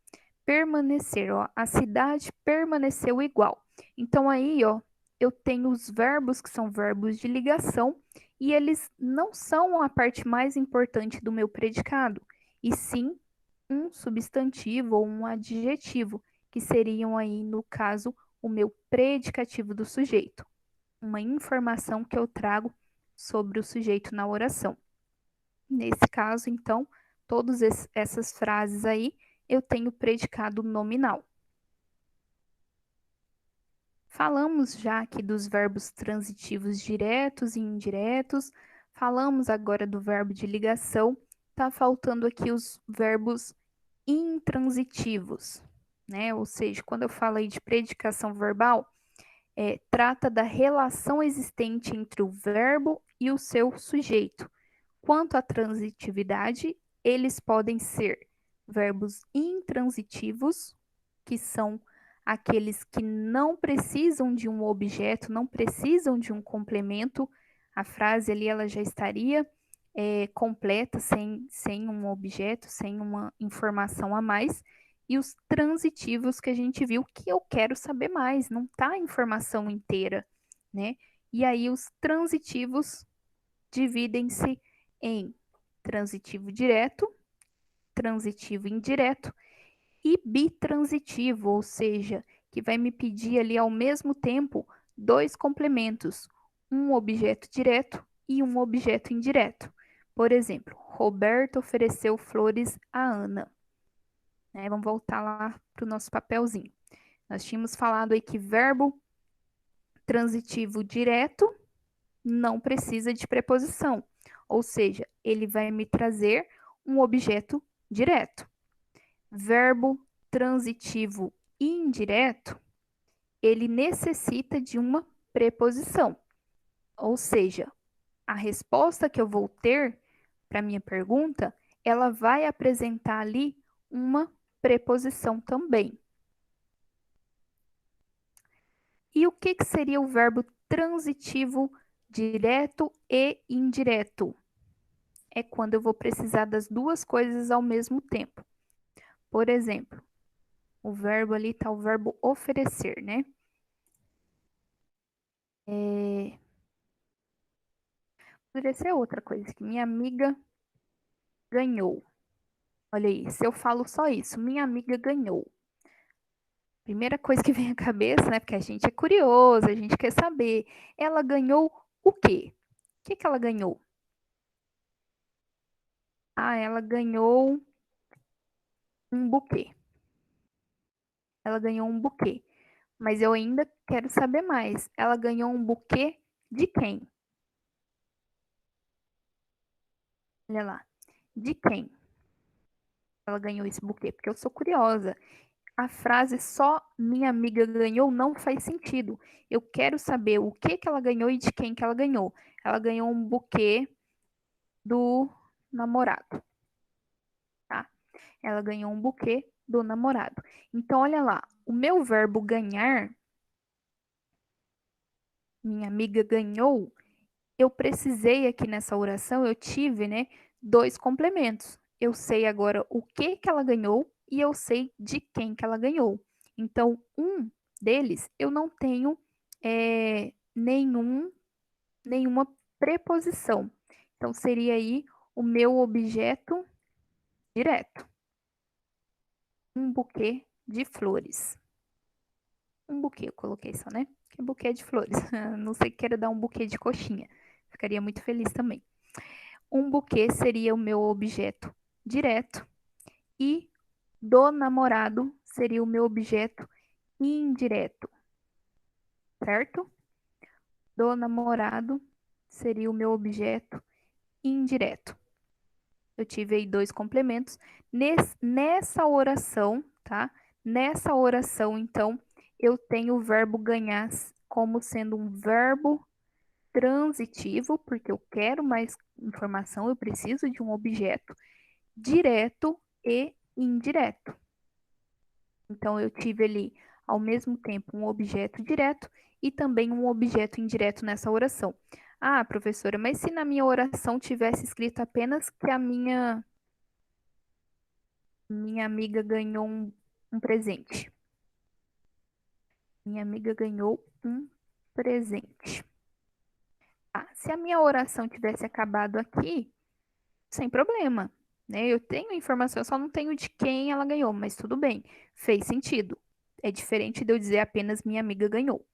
Permanecer, ó, a cidade permaneceu igual. Então aí, ó, eu tenho os verbos que são verbos de ligação e eles não são a parte mais importante do meu predicado, e sim um substantivo ou um adjetivo, que seriam aí, no caso, o meu predicativo do sujeito, uma informação que eu trago sobre o sujeito na oração. Nesse caso, então, todas essas frases aí, eu tenho predicado nominal. Falamos já aqui dos verbos transitivos diretos e indiretos, falamos agora do verbo de ligação, tá faltando aqui os verbos intransitivos, né? Ou seja, quando eu falo aí de predicação verbal, trata da relação existente entre o verbo e o seu sujeito. Quanto à transitividade, eles podem ser verbos intransitivos, que são aqueles que não precisam de um objeto, não precisam de um complemento. A frase ali ela já estaria completa, sem um objeto, sem uma informação a mais. E os transitivos que a gente viu que eu quero saber mais, não está a informação inteira, né? E aí os transitivos dividem-se em transitivo direto, transitivo indireto e bitransitivo, ou seja, que vai me pedir ali ao mesmo tempo dois complementos, um objeto direto e um objeto indireto. Por exemplo, Roberto ofereceu flores a Ana. Vamos voltar lá para o nosso papelzinho. Nós tínhamos falado aí que verbo transitivo direto não precisa de preposição, ou seja, ele vai me trazer um objeto direto. Verbo transitivo indireto, ele necessita de uma preposição, ou seja, a resposta que eu vou ter para minha pergunta, ela vai apresentar ali uma preposição também. E o que seria o verbo transitivo direto e indireto? É quando eu vou precisar das duas coisas ao mesmo tempo. Por exemplo, o verbo ali está o verbo oferecer, né? Oferecer é outra coisa, que minha amiga ganhou. Olha aí, se eu falo só isso, minha amiga ganhou. Primeira coisa que vem à cabeça, né? Porque a gente é curioso, a gente quer saber. Ela ganhou o quê? O que ela ganhou? Ah, ela ganhou Um buquê. Ela ganhou um buquê. Mas eu ainda quero saber mais. Ela ganhou um buquê de quem? Olha lá. De quem ela ganhou esse buquê? Porque eu sou curiosa. A frase só minha amiga ganhou não faz sentido. Eu quero saber o que que ela ganhou e de quem que ela ganhou. Ela ganhou um buquê do namorado, tá? Ela ganhou um buquê do namorado. Então, olha lá, o meu verbo ganhar, minha amiga ganhou, eu precisei aqui nessa oração, eu tive, né, dois complementos. Eu sei agora o que que ela ganhou e eu sei de quem que ela ganhou. Então, um deles eu não tenho nenhuma preposição. Então, seria aí o meu objeto direto. Um buquê de flores. Um buquê, eu coloquei só, né? Que buquê de flores. Não sei que quero dar um buquê de coxinha. Ficaria muito feliz também. Um buquê seria o meu objeto direto e do namorado seria o meu objeto indireto, certo? Do namorado seria o meu objeto indireto. Eu tive aí dois complementos. Nessa oração, tá? Nessa oração, então, eu tenho o verbo ganhar como sendo um verbo transitivo, porque eu quero mais informação, eu preciso de um objeto direto e indireto. Então, eu tive ali, ao mesmo tempo, um objeto direto e também um objeto indireto nessa oração. Ah, professora, mas se na minha oração tivesse escrito apenas que a minha amiga ganhou um presente. Minha amiga ganhou um presente. Ah, se a minha oração tivesse acabado aqui, sem problema, né? Eu tenho informação, eu só não tenho de quem ela ganhou, mas tudo bem, fez sentido. É diferente de eu dizer apenas minha amiga ganhou.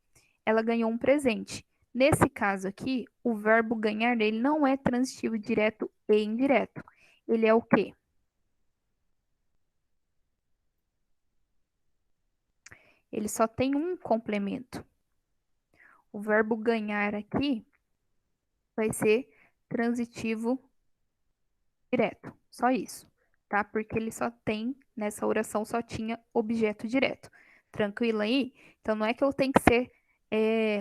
Ela ganhou um presente. Nesse caso aqui, o verbo ganhar dele não é transitivo direto e indireto. Ele é o quê? Ele só tem um complemento. O verbo ganhar aqui vai ser transitivo direto, só isso, tá? Porque ele só tem, nessa oração só tinha objeto direto. Tranquilo aí? Então não é que eu tenho que ser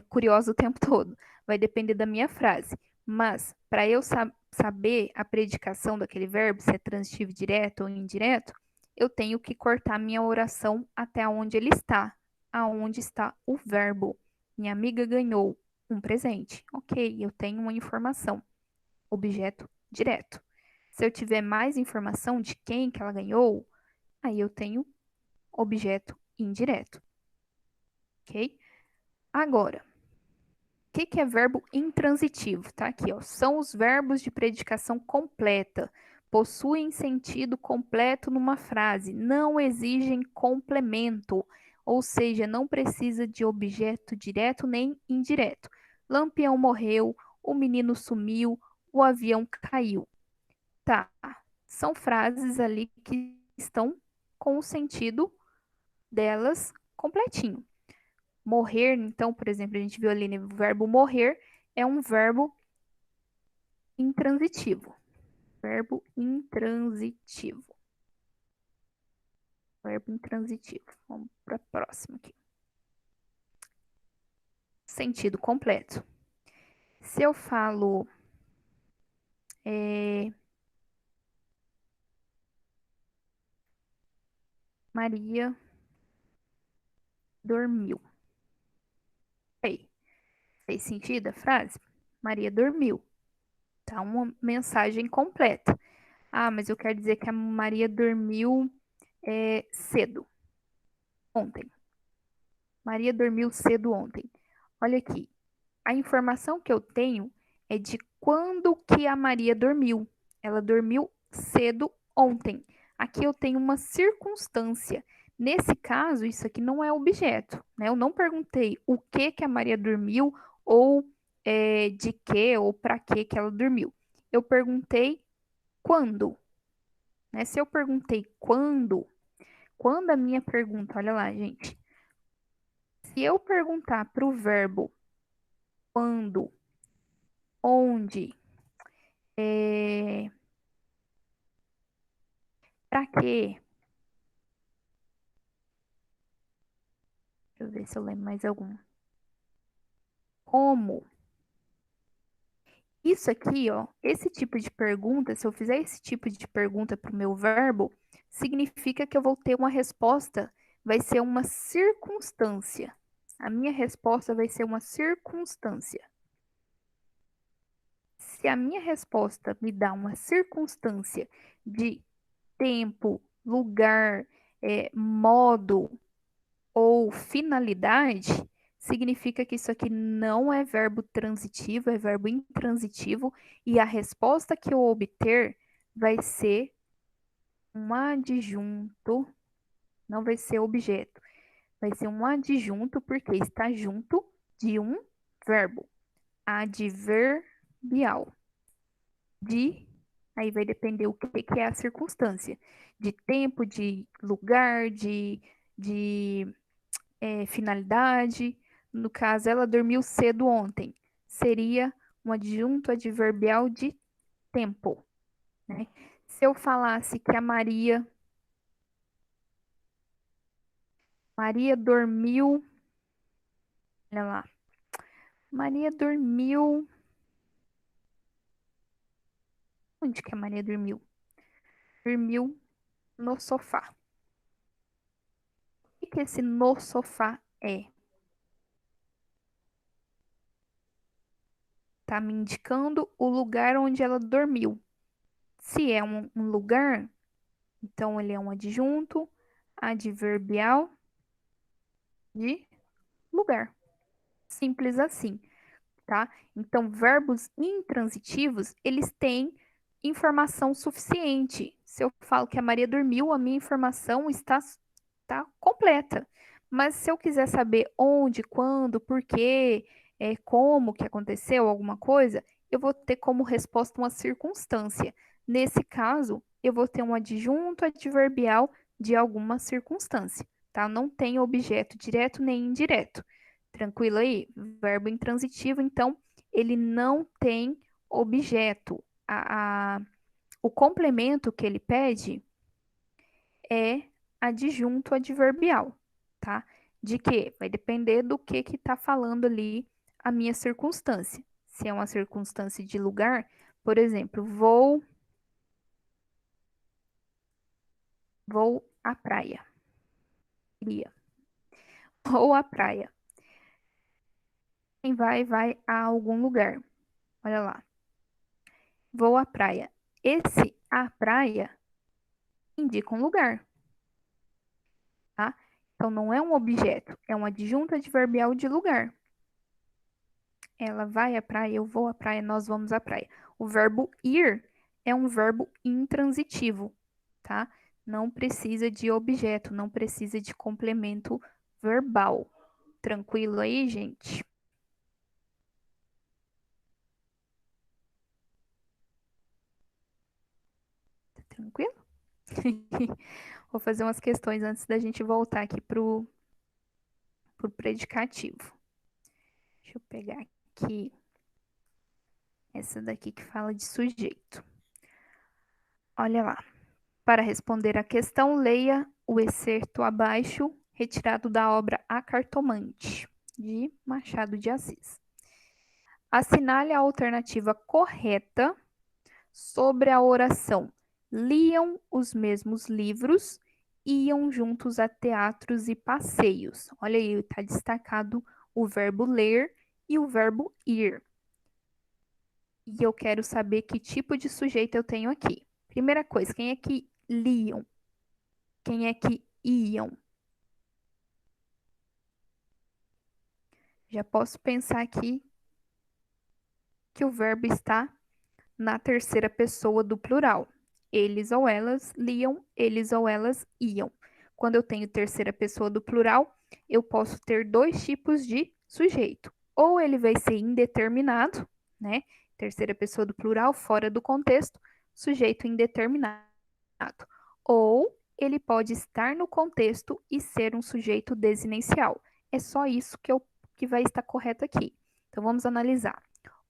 curiosa o tempo todo, vai depender da minha frase. Mas para eu saber a predicação daquele verbo, se é transitivo direto ou indireto, eu tenho que cortar minha oração até onde ele está, aonde está o verbo. Minha amiga ganhou um presente. Ok, eu tenho uma informação. Objeto direto. Se eu tiver mais informação de quem que ela ganhou, aí eu tenho objeto indireto, ok? Agora, o que é verbo intransitivo? Tá aqui, ó. São os verbos de predicação completa. Possuem sentido completo numa frase. Não exigem complemento. Ou seja, não precisa de objeto direto nem indireto. Lampião morreu, o menino sumiu, o avião caiu. Tá. São frases ali que estão com o sentido delas completinho. Morrer, então, por exemplo, a gente viu ali, né, o verbo morrer é um verbo intransitivo. Verbo intransitivo. Verbo intransitivo. Vamos para a próxima aqui. Sentido completo. Se eu falo Maria dormiu. Aí, fez sentido a frase? Maria dormiu. Tá uma mensagem completa. Ah, mas eu quero dizer que a Maria dormiu cedo, ontem. Maria dormiu cedo ontem. Olha aqui, a informação que eu tenho é de quando que a Maria dormiu. Ela dormiu cedo ontem. Aqui eu tenho uma circunstância. Nesse caso, isso aqui não é objeto, né? Eu não perguntei o que a Maria dormiu ou de que ou para que ela dormiu. Eu perguntei quando, né? Se eu perguntei quando, quando a minha pergunta, olha lá, gente. Se eu perguntar para o verbo quando, onde, para quê? Deixa eu ver se eu lembro mais algum. Como? Isso aqui, ó, esse tipo de pergunta, se eu fizer esse tipo de pergunta para o meu verbo, significa que eu vou ter uma resposta, vai ser uma circunstância. A minha resposta vai ser uma circunstância. Se a minha resposta me dá uma circunstância de tempo, lugar, modo ou finalidade, significa que isso aqui não é verbo transitivo, é verbo intransitivo, e a resposta que eu obter vai ser um adjunto, não vai ser objeto, vai ser um adjunto porque está junto de um verbo adverbial. De, aí vai depender o que é a circunstância, de tempo, de lugar, de finalidade. No caso, ela dormiu cedo ontem. Seria um adjunto adverbial de tempo. Né? Se eu falasse que a Maria dormiu, olha lá, Maria dormiu, onde que a Maria dormiu? Dormiu no sofá. O que esse no sofá é? Tá me indicando o lugar onde ela dormiu. Se é um lugar, então ele é um adjunto adverbial de lugar. Simples assim, tá? Então, verbos intransitivos, eles têm informação suficiente. Se eu falo que a Maria dormiu, a minha informação está completa. Mas se eu quiser saber onde, quando, por quê, como que aconteceu alguma coisa, eu vou ter como resposta uma circunstância. Nesse caso, eu vou ter um adjunto adverbial de alguma circunstância, tá? Não tem objeto direto nem indireto. Tranquilo aí? Verbo intransitivo, então, ele não tem objeto. O complemento que ele pede é adjunto adverbial, tá? De quê? Vai depender do que está falando ali a minha circunstância. Se é uma circunstância de lugar, por exemplo, vou à praia. Iria. Vou à praia. Quem vai a algum lugar. Olha lá. Vou à praia. Esse à praia indica um lugar, tá? Então não é um objeto, é um adjunto adverbial de lugar. Ela vai à praia, eu vou à praia, nós vamos à praia. O verbo ir é um verbo intransitivo, tá? Não precisa de objeto, não precisa de complemento verbal. Tranquilo aí, gente? Tá tranquilo? Vou fazer umas questões antes da gente voltar aqui pro predicativo. Deixa eu pegar aqui essa daqui que fala de sujeito. Olha lá. Para responder à questão, leia o excerto abaixo, retirado da obra A Cartomante, de Machado de Assis. Assinale a alternativa correta sobre a oração. Liam os mesmos livros, iam juntos a teatros e passeios. Olha aí, está destacado o verbo ler e o verbo ir. E eu quero saber que tipo de sujeito eu tenho aqui. Primeira coisa, quem é que liam? Quem é que iam? Já posso pensar aqui que o verbo está na terceira pessoa do plural. Eles ou elas liam, eles ou elas iam. Quando eu tenho terceira pessoa do plural, eu posso ter dois tipos de sujeito. Ou ele vai ser indeterminado, né? Terceira pessoa do plural, fora do contexto, sujeito indeterminado. Ou ele pode estar no contexto e ser um sujeito desinencial. É só isso que vai estar correto aqui. Então vamos analisar.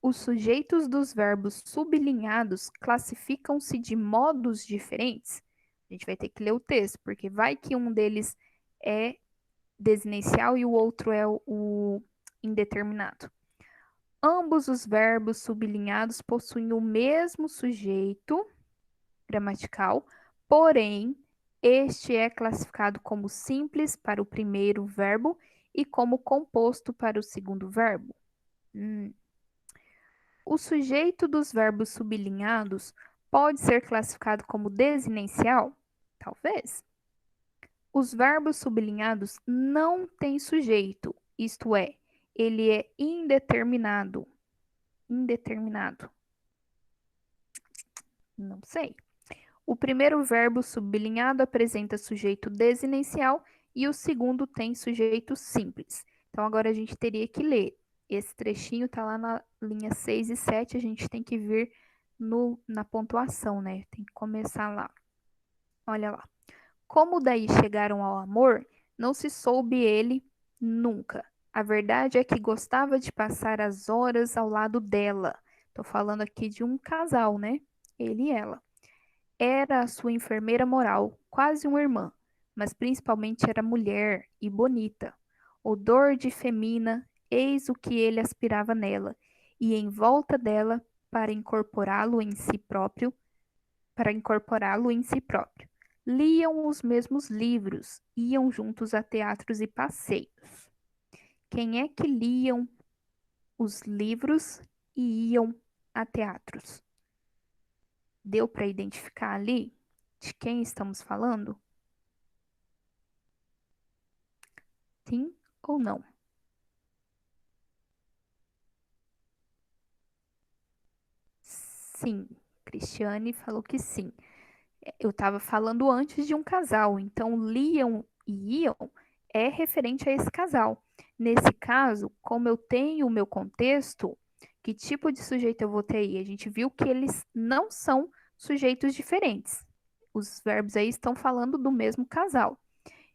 Os sujeitos dos verbos sublinhados classificam-se de modos diferentes? A gente vai ter que ler o texto, porque vai que um deles é desinencial e o outro é o indeterminado. Ambos os verbos sublinhados possuem o mesmo sujeito gramatical, porém, este é classificado como simples para o primeiro verbo e como composto para o segundo verbo. O sujeito dos verbos sublinhados pode ser classificado como desinencial? Talvez. Os verbos sublinhados não têm sujeito, isto é, ele é indeterminado. Indeterminado. Não sei. O primeiro verbo sublinhado apresenta sujeito desinencial e o segundo tem sujeito simples. Então, agora a gente teria que ler. Esse trechinho está lá na linha 6 e 7, a gente tem que vir na pontuação, né? Tem que começar lá. Olha lá. Como daí chegaram ao amor, não se soube ele nunca. A verdade é que gostava de passar as horas ao lado dela. Estou falando aqui de um casal, né? Ele e ela. Era a sua enfermeira moral, quase uma irmã, mas principalmente era mulher e bonita. Odor de femina, eis o que ele aspirava nela, e em volta dela para incorporá-lo em si próprio, Liam os mesmos livros, iam juntos a teatros e passeios. Quem é que liam os livros e iam a teatros? Deu para identificar ali de quem estamos falando? Sim ou não? Sim. Cristiane falou que sim. Eu estava falando antes de um casal, então liam e iam é referente a esse casal. Nesse caso, como eu tenho o meu contexto, que tipo de sujeito eu vou ter aí? A gente viu que eles não são sujeitos diferentes. Os verbos aí estão falando do mesmo casal.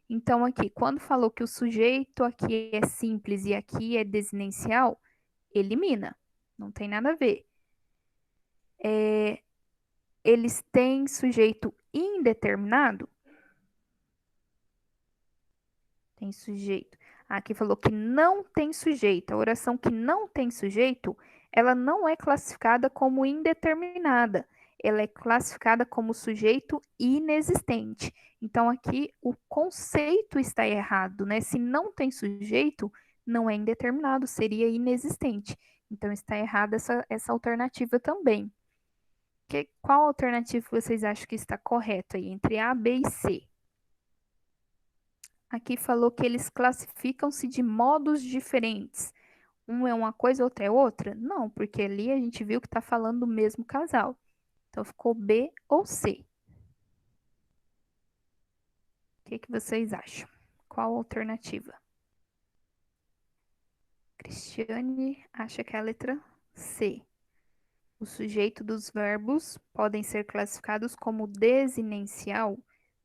Então, aqui, quando falou que o sujeito aqui é simples e aqui é desinencial, elimina. Não tem nada a ver. Eles têm sujeito indeterminado? Tem sujeito. Aqui falou que não tem sujeito. A oração que não tem sujeito, ela não é classificada como indeterminada. Ela é classificada como sujeito inexistente. Então, aqui o conceito está errado, né? Se não tem sujeito, não é indeterminado, seria inexistente. Então, está errada essa alternativa também. Qual alternativa vocês acham que está correta aí, entre A, B e C? Aqui falou que eles classificam-se de modos diferentes. Um é uma coisa, outro é outra? Não, porque ali a gente viu que está falando do mesmo casal. Então ficou B ou C. O que vocês acham? Qual a alternativa? Cristiane acha que é a letra C. O sujeito dos verbos podem ser classificados como desinencial?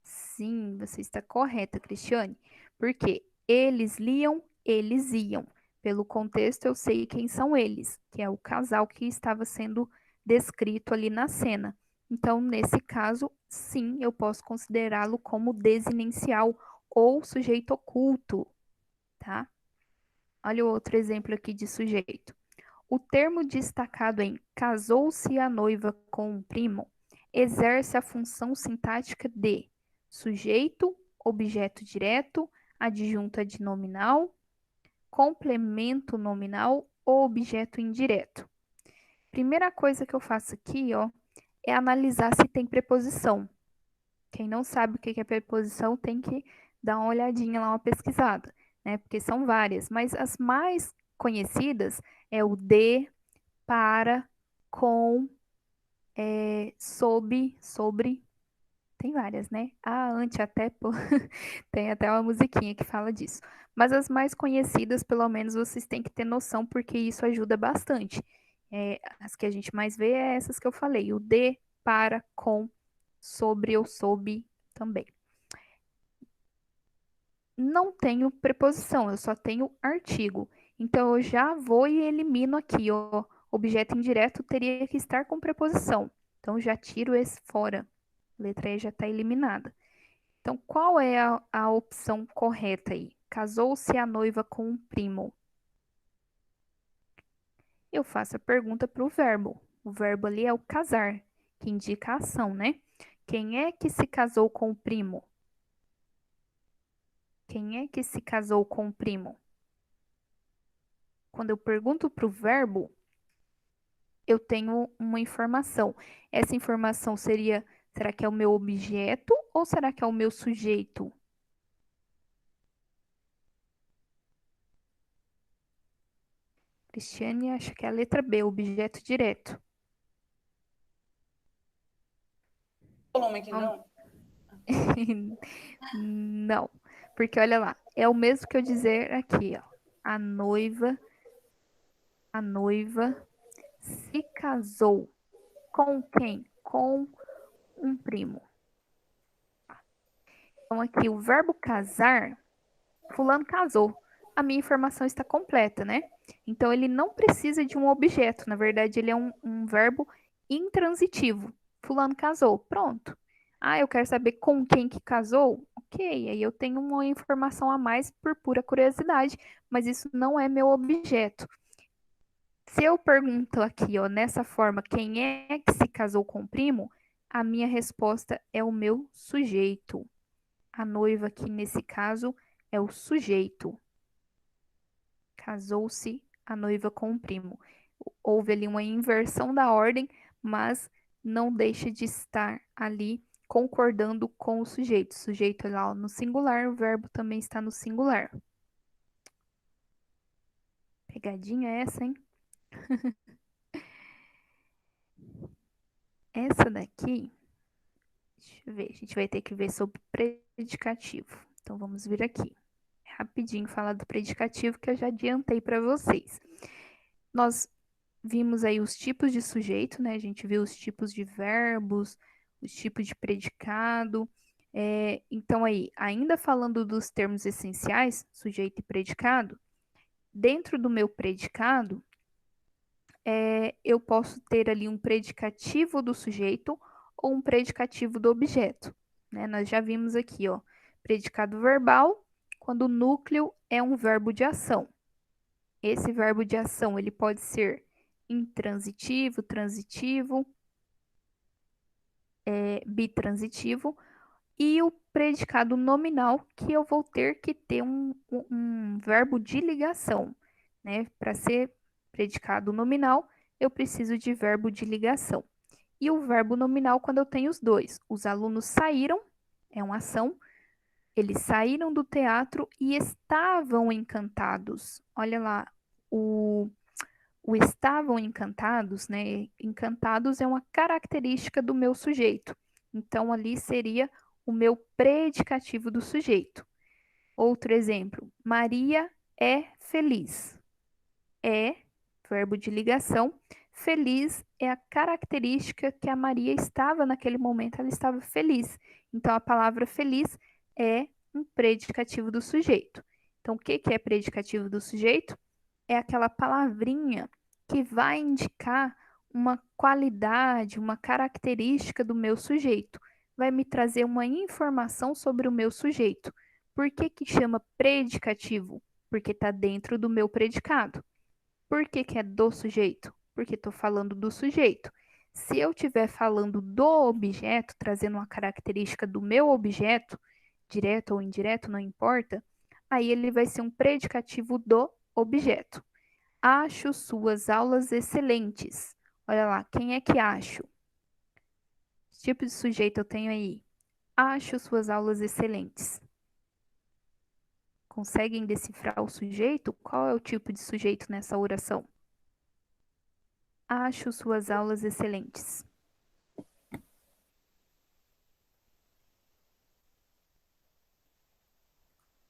Sim, você está correta, Cristiane. Porque eles liam, eles iam. Pelo contexto, eu sei quem são eles, que é o casal que estava sendo descrito ali na cena. Então, nesse caso, sim, eu posso considerá-lo como desinencial ou sujeito oculto, tá? Olha o outro exemplo aqui de sujeito. O termo destacado em casou-se a noiva com um primo exerce a função sintática de sujeito, objeto direto, adjunto adnominal, complemento nominal ou objeto indireto. Primeira coisa que eu faço aqui, ó, é analisar se tem preposição. Quem não sabe o que é preposição tem que dar uma olhadinha lá, uma pesquisada, né? Porque são várias, mas as mais conhecidas é o de, para, com, sob, sobre, tem várias, né? A, ante, até, pô, tem até uma musiquinha que fala disso. Mas as mais conhecidas, pelo menos, vocês têm que ter noção, porque isso ajuda bastante. As que a gente mais vê é essas que eu falei, o de, para, com, sobre ou sob também. não tenho preposição, eu só tenho artigo. Então, eu já vou e elimino aqui, ó. Objeto indireto teria que estar com preposição. Então, já tiro esse fora. Letra E já está eliminada. Então, qual é a opção correta aí? Casou-se a noiva com um primo. Eu faço a pergunta para o verbo. O verbo ali é o casar, que indica a ação, né? Quem é que se casou com o primo? Quem é que se casou com o primo? Quando eu pergunto para o verbo, eu tenho uma informação. Essa informação seria: será que é o meu objeto ou será que é o meu sujeito? Cristiane acha que é a letra B, objeto direto. Volume que Não, não? não, porque olha lá, é o mesmo que eu dizer aqui, ó. A noiva, a noiva se casou com quem? Com um primo. Então aqui o verbo casar, fulano casou. A minha informação está completa, né? Então ele não precisa de um objeto, na verdade ele é um verbo intransitivo. Fulano casou, pronto. Ah, eu quero saber com quem que casou? Ok, aí eu tenho uma informação a mais por pura curiosidade, mas isso não é meu objeto. Se eu pergunto aqui, ó, nessa forma, quem é que se casou com o primo, a minha resposta é o meu sujeito. A noiva aqui nesse caso é o sujeito. Casou-se a noiva com o primo. Houve ali uma inversão da ordem, mas não deixa de estar ali concordando com o sujeito. O sujeito é lá no singular, o verbo também está no singular. Pegadinha essa, hein? Essa daqui, deixa eu ver, a gente vai ter que ver sobre predicativo. Então vamos vir aqui. Rapidinho falar do predicativo que eu já adiantei para vocês. Nós vimos aí os tipos de sujeito, né? A gente viu os tipos de verbos, os tipos de predicado. Então aí, ainda falando dos termos essenciais, sujeito e predicado, dentro do meu predicado, eu posso ter ali um predicativo do sujeito ou um predicativo do objeto, né? Nós já vimos aqui, ó, predicado verbal, quando o núcleo é um verbo de ação. Esse verbo de ação, ele pode ser intransitivo, transitivo, bitransitivo, e o predicado nominal, que eu vou ter que ter um verbo de ligação, né? Para ser predicado nominal, eu preciso de verbo de ligação. E o verbo nominal, quando eu tenho os dois. Os alunos saíram, é uma ação, eles saíram do teatro e estavam encantados. Olha lá, o estavam encantados, né? Encantados é uma característica do meu sujeito. Então, ali seria o meu predicativo do sujeito. Outro exemplo: Maria é feliz. É, verbo de ligação. Feliz é a característica que a Maria estava naquele momento, ela estava feliz. Então, a palavra feliz é um predicativo do sujeito. Então, o que é predicativo do sujeito? É aquela palavrinha que vai indicar uma qualidade, uma característica do meu sujeito. Vai me trazer uma informação sobre o meu sujeito. Por que chama predicativo? Porque está dentro do meu predicado. Por que é do sujeito? Porque estou falando do sujeito. Se eu estiver falando do objeto, trazendo uma característica do meu objeto, direto ou indireto, não importa, aí ele vai ser um predicativo do objeto. Acho suas aulas excelentes. Olha lá, quem é que acho? Que tipo de sujeito eu tenho aí? Acho suas aulas excelentes. Conseguem decifrar o sujeito? Qual é o tipo de sujeito nessa oração? Acho suas aulas excelentes.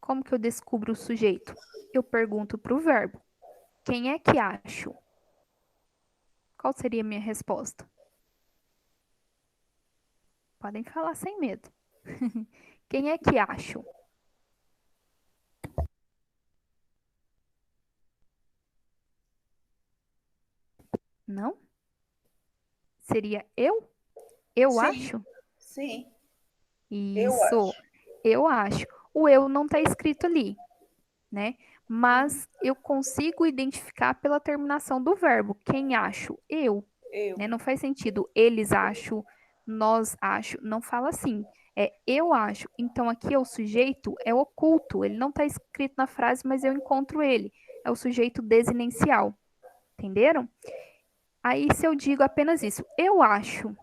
Como que eu descubro o sujeito? Eu pergunto para o verbo. Quem é que acho? Qual seria a minha resposta? Podem falar sem medo. Quem é que acho? Não? Seria eu? Eu Sim, acho? sim, eu Isso, acho. eu acho. O eu não está escrito ali, né? Uhum. Mas eu consigo identificar pela terminação do verbo. Quem acho? Eu, Eu. né? Não faz sentido eles acham, nós acho, não fala assim. É eu acho. Então aqui é o sujeito é oculto, ele não está escrito na frase, mas eu encontro ele. É o sujeito desinencial, entenderam? Aí se eu digo apenas isso, eu acho.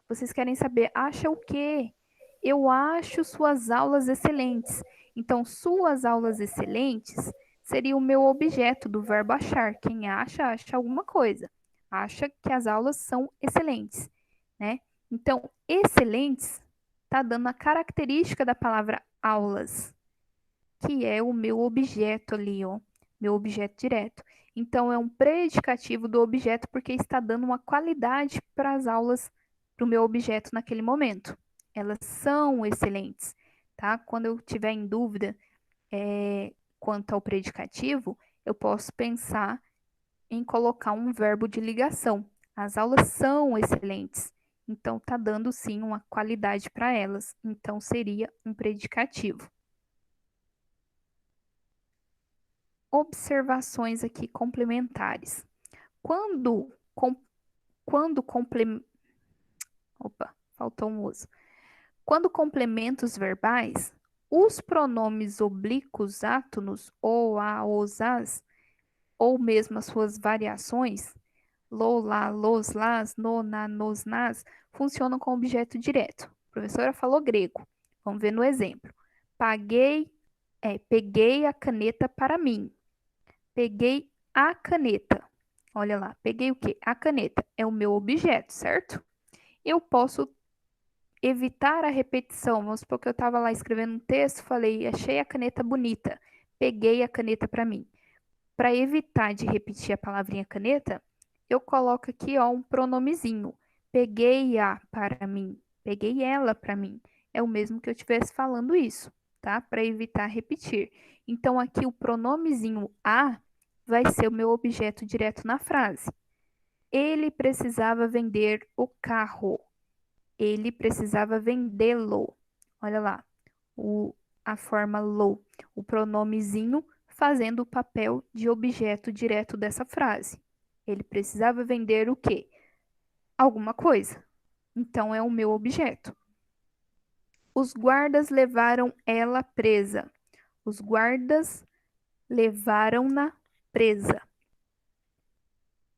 Vocês querem saber, acha o quê? Eu acho suas aulas excelentes. Então, suas aulas excelentes seria o meu objeto do verbo achar. Quem acha, acha alguma coisa. Acha que as aulas são excelentes, né? Então, excelentes está dando a característica da palavra aulas, que é o meu objeto ali, ó, meu objeto direto. Então, é um predicativo do objeto porque está dando uma qualidade para as aulas, para o meu objeto naquele momento. Elas são excelentes, tá? Quando eu tiver em dúvida quanto ao predicativo, eu posso pensar em colocar um verbo de ligação. As aulas são excelentes. Então, está dando sim uma qualidade para elas. Então, seria um predicativo. Observações aqui complementares. Quando, com, quando comple... Opa, faltou um uso. Quando complementos verbais, os pronomes oblíquos átonos ou a, os, as, ou mesmo as suas variações, lo, lá, los, las, no, na, nos, nas, funcionam com objeto direto. A professora falou grego. Vamos ver no exemplo. Peguei a caneta para mim. Peguei a caneta. Olha lá, peguei o quê? A caneta é o meu objeto, certo? Eu posso evitar a repetição. Vamos supor que eu estava lá escrevendo um texto, falei, achei a caneta bonita, peguei a caneta para mim. Para evitar de repetir a palavrinha caneta, eu coloco aqui ó, um pronomezinho. Peguei a para mim, peguei ela para mim. É o mesmo que eu estivesse falando isso, tá? Para evitar repetir. Então, aqui o pronomezinho a vai ser o meu objeto direto na frase. Ele precisava vender o carro. Ele precisava vendê-lo. Olha lá, o, a forma lo, o pronomezinho fazendo o papel de objeto direto dessa frase. Ele precisava vender o quê? Alguma coisa. Então é o meu objeto. Os guardas levaram ela presa. Os guardas levaram-na presa.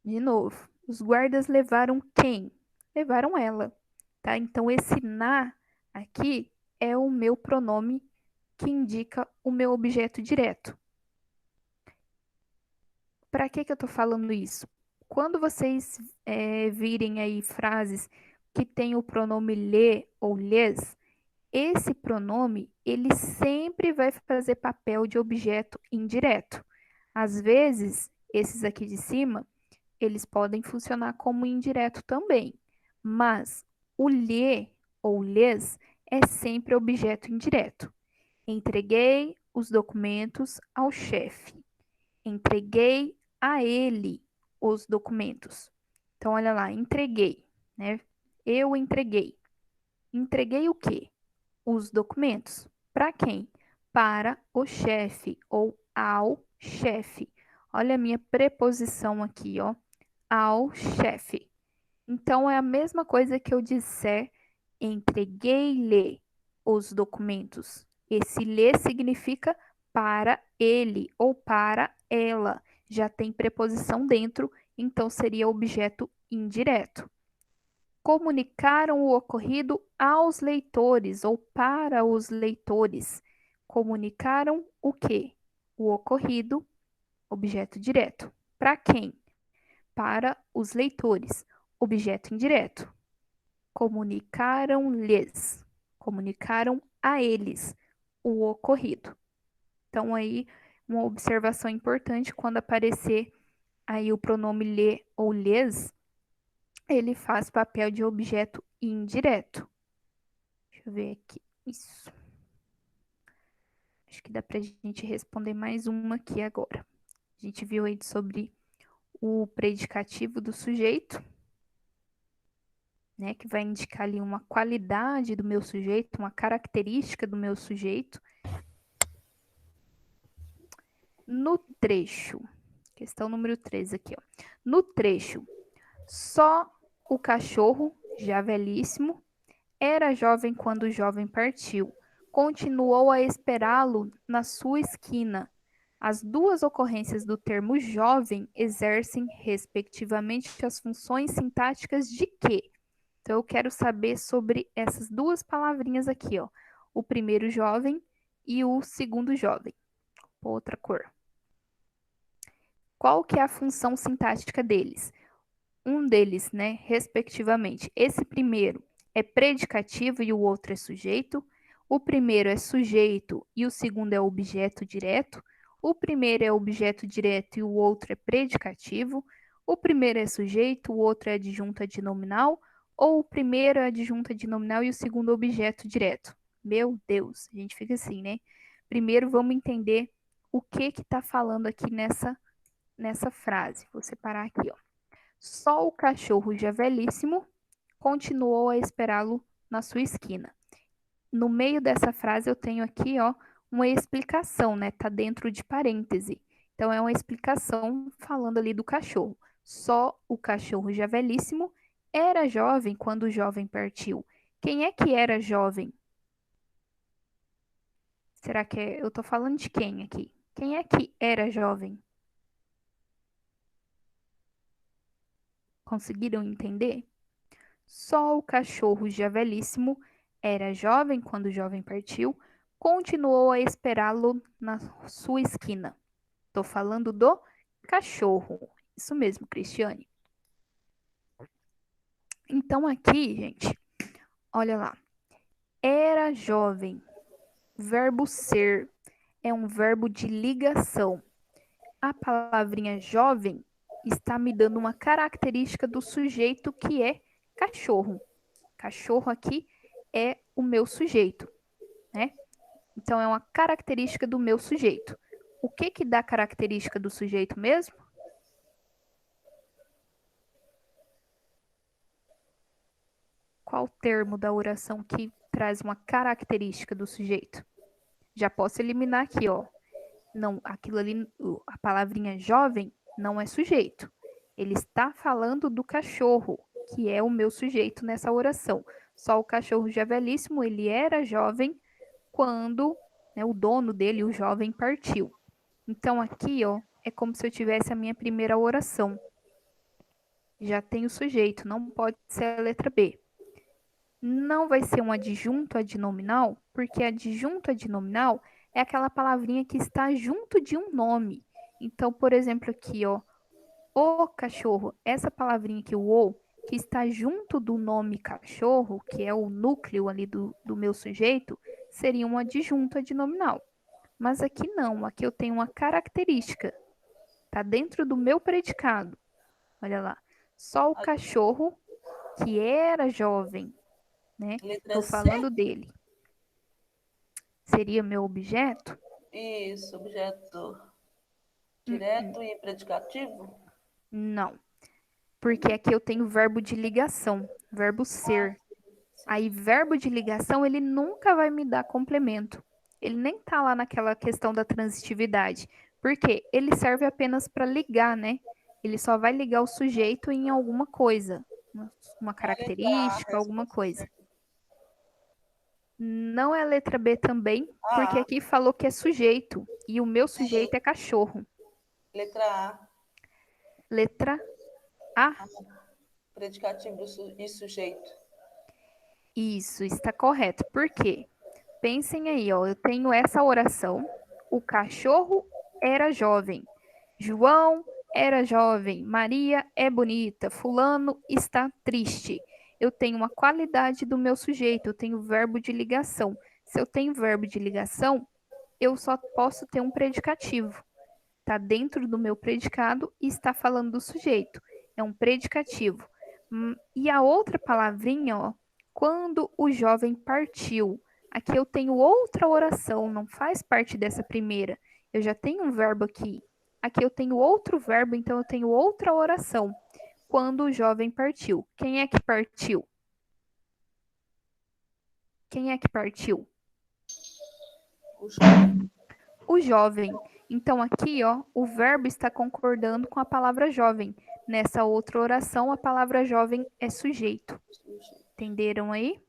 De novo, os guardas levaram quem? Levaram ela, tá? Então esse na aqui é o meu pronome que indica o meu objeto direto. Para que eu estou falando isso? Quando vocês virem aí frases que tem o pronome lhe ou lhes, esse pronome ele sempre vai fazer papel de objeto indireto. Às vezes, esses aqui de cima, eles podem funcionar como indireto também, mas o lhe ou lhes é sempre objeto indireto. Entreguei os documentos ao chefe. Entreguei a ele os documentos. Então, olha lá, entreguei, né? Eu entreguei. Entreguei o quê? Os documentos. Para quem? Para o chefe ou ao chefe. Olha a minha preposição aqui, ó, ao chefe. Então, é a mesma coisa que eu disser entreguei-lhe os documentos. Esse lhe significa para ele ou para ela. Já tem preposição dentro, então seria objeto indireto. Comunicaram o ocorrido aos leitores ou para os leitores. Comunicaram o quê? O ocorrido, objeto direto. Para quem? Para os leitores, objeto indireto. Comunicaram-lhes, comunicaram a eles o ocorrido. Então, aí, uma observação importante quando aparecer aí o pronome lhe ou lhes, ele faz papel de objeto indireto. Deixa eu ver aqui. Isso. Acho que dá para a gente responder mais uma aqui agora. A gente viu aí sobre o predicativo do sujeito, né, que vai indicar ali uma qualidade do meu sujeito, uma característica do meu sujeito. No trecho, questão número 3 aqui, ó. No trecho, só o cachorro, já velhíssimo, era jovem quando o jovem partiu. Continuou a esperá-lo na sua esquina. As duas ocorrências do termo jovem exercem, respectivamente, as funções sintáticas de quê? Então, eu quero saber sobre essas duas palavrinhas aqui, ó. O primeiro jovem e o segundo jovem. Outra cor. Qual que é a função sintática deles? Um deles, né, respectivamente. Esse primeiro é predicativo e o outro é sujeito. O primeiro é sujeito e o segundo é objeto direto. O primeiro é objeto direto e o outro é predicativo. O primeiro é sujeito, o outro é adjunto adnominal. Ou o primeiro é adjunto adnominal e o segundo objeto direto. Meu Deus, a gente fica assim, né? Primeiro vamos entender o que está falando aqui nessa frase. Vou separar aqui, ó. Só o cachorro, já velhíssimo, continuou a esperá-lo na sua esquina. No meio dessa frase eu tenho aqui, ó, uma explicação, né? Tá dentro de parêntese. Então é uma explicação falando ali do cachorro. Só o cachorro, já velhíssimo, era jovem quando o jovem partiu. Quem é que era jovem? Será que eu tô falando de quem aqui? Quem é que era jovem? Conseguiram entender? Só o cachorro, já velhíssimo, era jovem quando o jovem partiu, continuou a esperá-lo na sua esquina. Estou falando do cachorro. Isso mesmo, Cristiane. Então, aqui, gente, olha lá. Era jovem. Verbo ser é um verbo de ligação. A palavrinha jovem está me dando uma característica do sujeito que é cachorro. Cachorro aqui é o meu sujeito, né? Então é uma característica do meu sujeito. O que que dá característica do sujeito mesmo? Qual termo da oração que traz uma característica do sujeito? Já posso eliminar aqui, ó. Não, aquilo ali, a palavrinha jovem não é sujeito. Ele está falando do cachorro, que é o meu sujeito nessa oração. Só o cachorro já velhíssimo, ele era jovem quando, né, o dono dele, o jovem, partiu. Então aqui, ó, é como se eu tivesse a minha primeira oração. Já tem o sujeito, não pode ser a letra B. Não vai ser um adjunto adnominal, porque adjunto adnominal é aquela palavrinha que está junto de um nome. Então, por exemplo, aqui, ó, o cachorro, essa palavrinha aqui, o, que está junto do nome cachorro, que é o núcleo ali do meu sujeito, seria um adjunto adnominal. Mas aqui não, aqui eu tenho uma característica. Está dentro do meu predicado. Olha lá. Só o cachorro que era jovem, né? Estou falando dele. Seria meu objeto? Isso, objeto direto e predicativo? Não. Porque aqui eu tenho verbo de ligação, verbo ser. Aí, verbo de ligação, ele nunca vai me dar complemento. Ele nem tá lá naquela questão da transitividade. Por quê? Ele serve apenas para ligar, né? Ele só vai ligar o sujeito em alguma coisa, uma característica, alguma coisa. Não é a letra B também, porque aqui falou que é sujeito, e o meu sujeito é cachorro. Letra A. Letra A. Predicativo e sujeito. Isso, está correto. Por quê? Pensem aí, ó, eu tenho essa oração. O cachorro era jovem. João era jovem. Maria é bonita. Fulano está triste. Eu tenho uma qualidade do meu sujeito, eu tenho verbo de ligação. Se eu tenho verbo de ligação, eu só posso ter um predicativo. Está dentro do meu predicado e está falando do sujeito. É um predicativo. E a outra palavrinha, ó, quando o jovem partiu. Aqui eu tenho outra oração, não faz parte dessa primeira. Eu já tenho um verbo aqui. Aqui eu tenho outro verbo, então eu tenho outra oração. Quando o jovem partiu. Quem é que partiu? Quem é que partiu? O jovem. O jovem. Então aqui, ó, o verbo está concordando com a palavra jovem. Nessa outra oração, a palavra jovem é sujeito. Entenderam aí?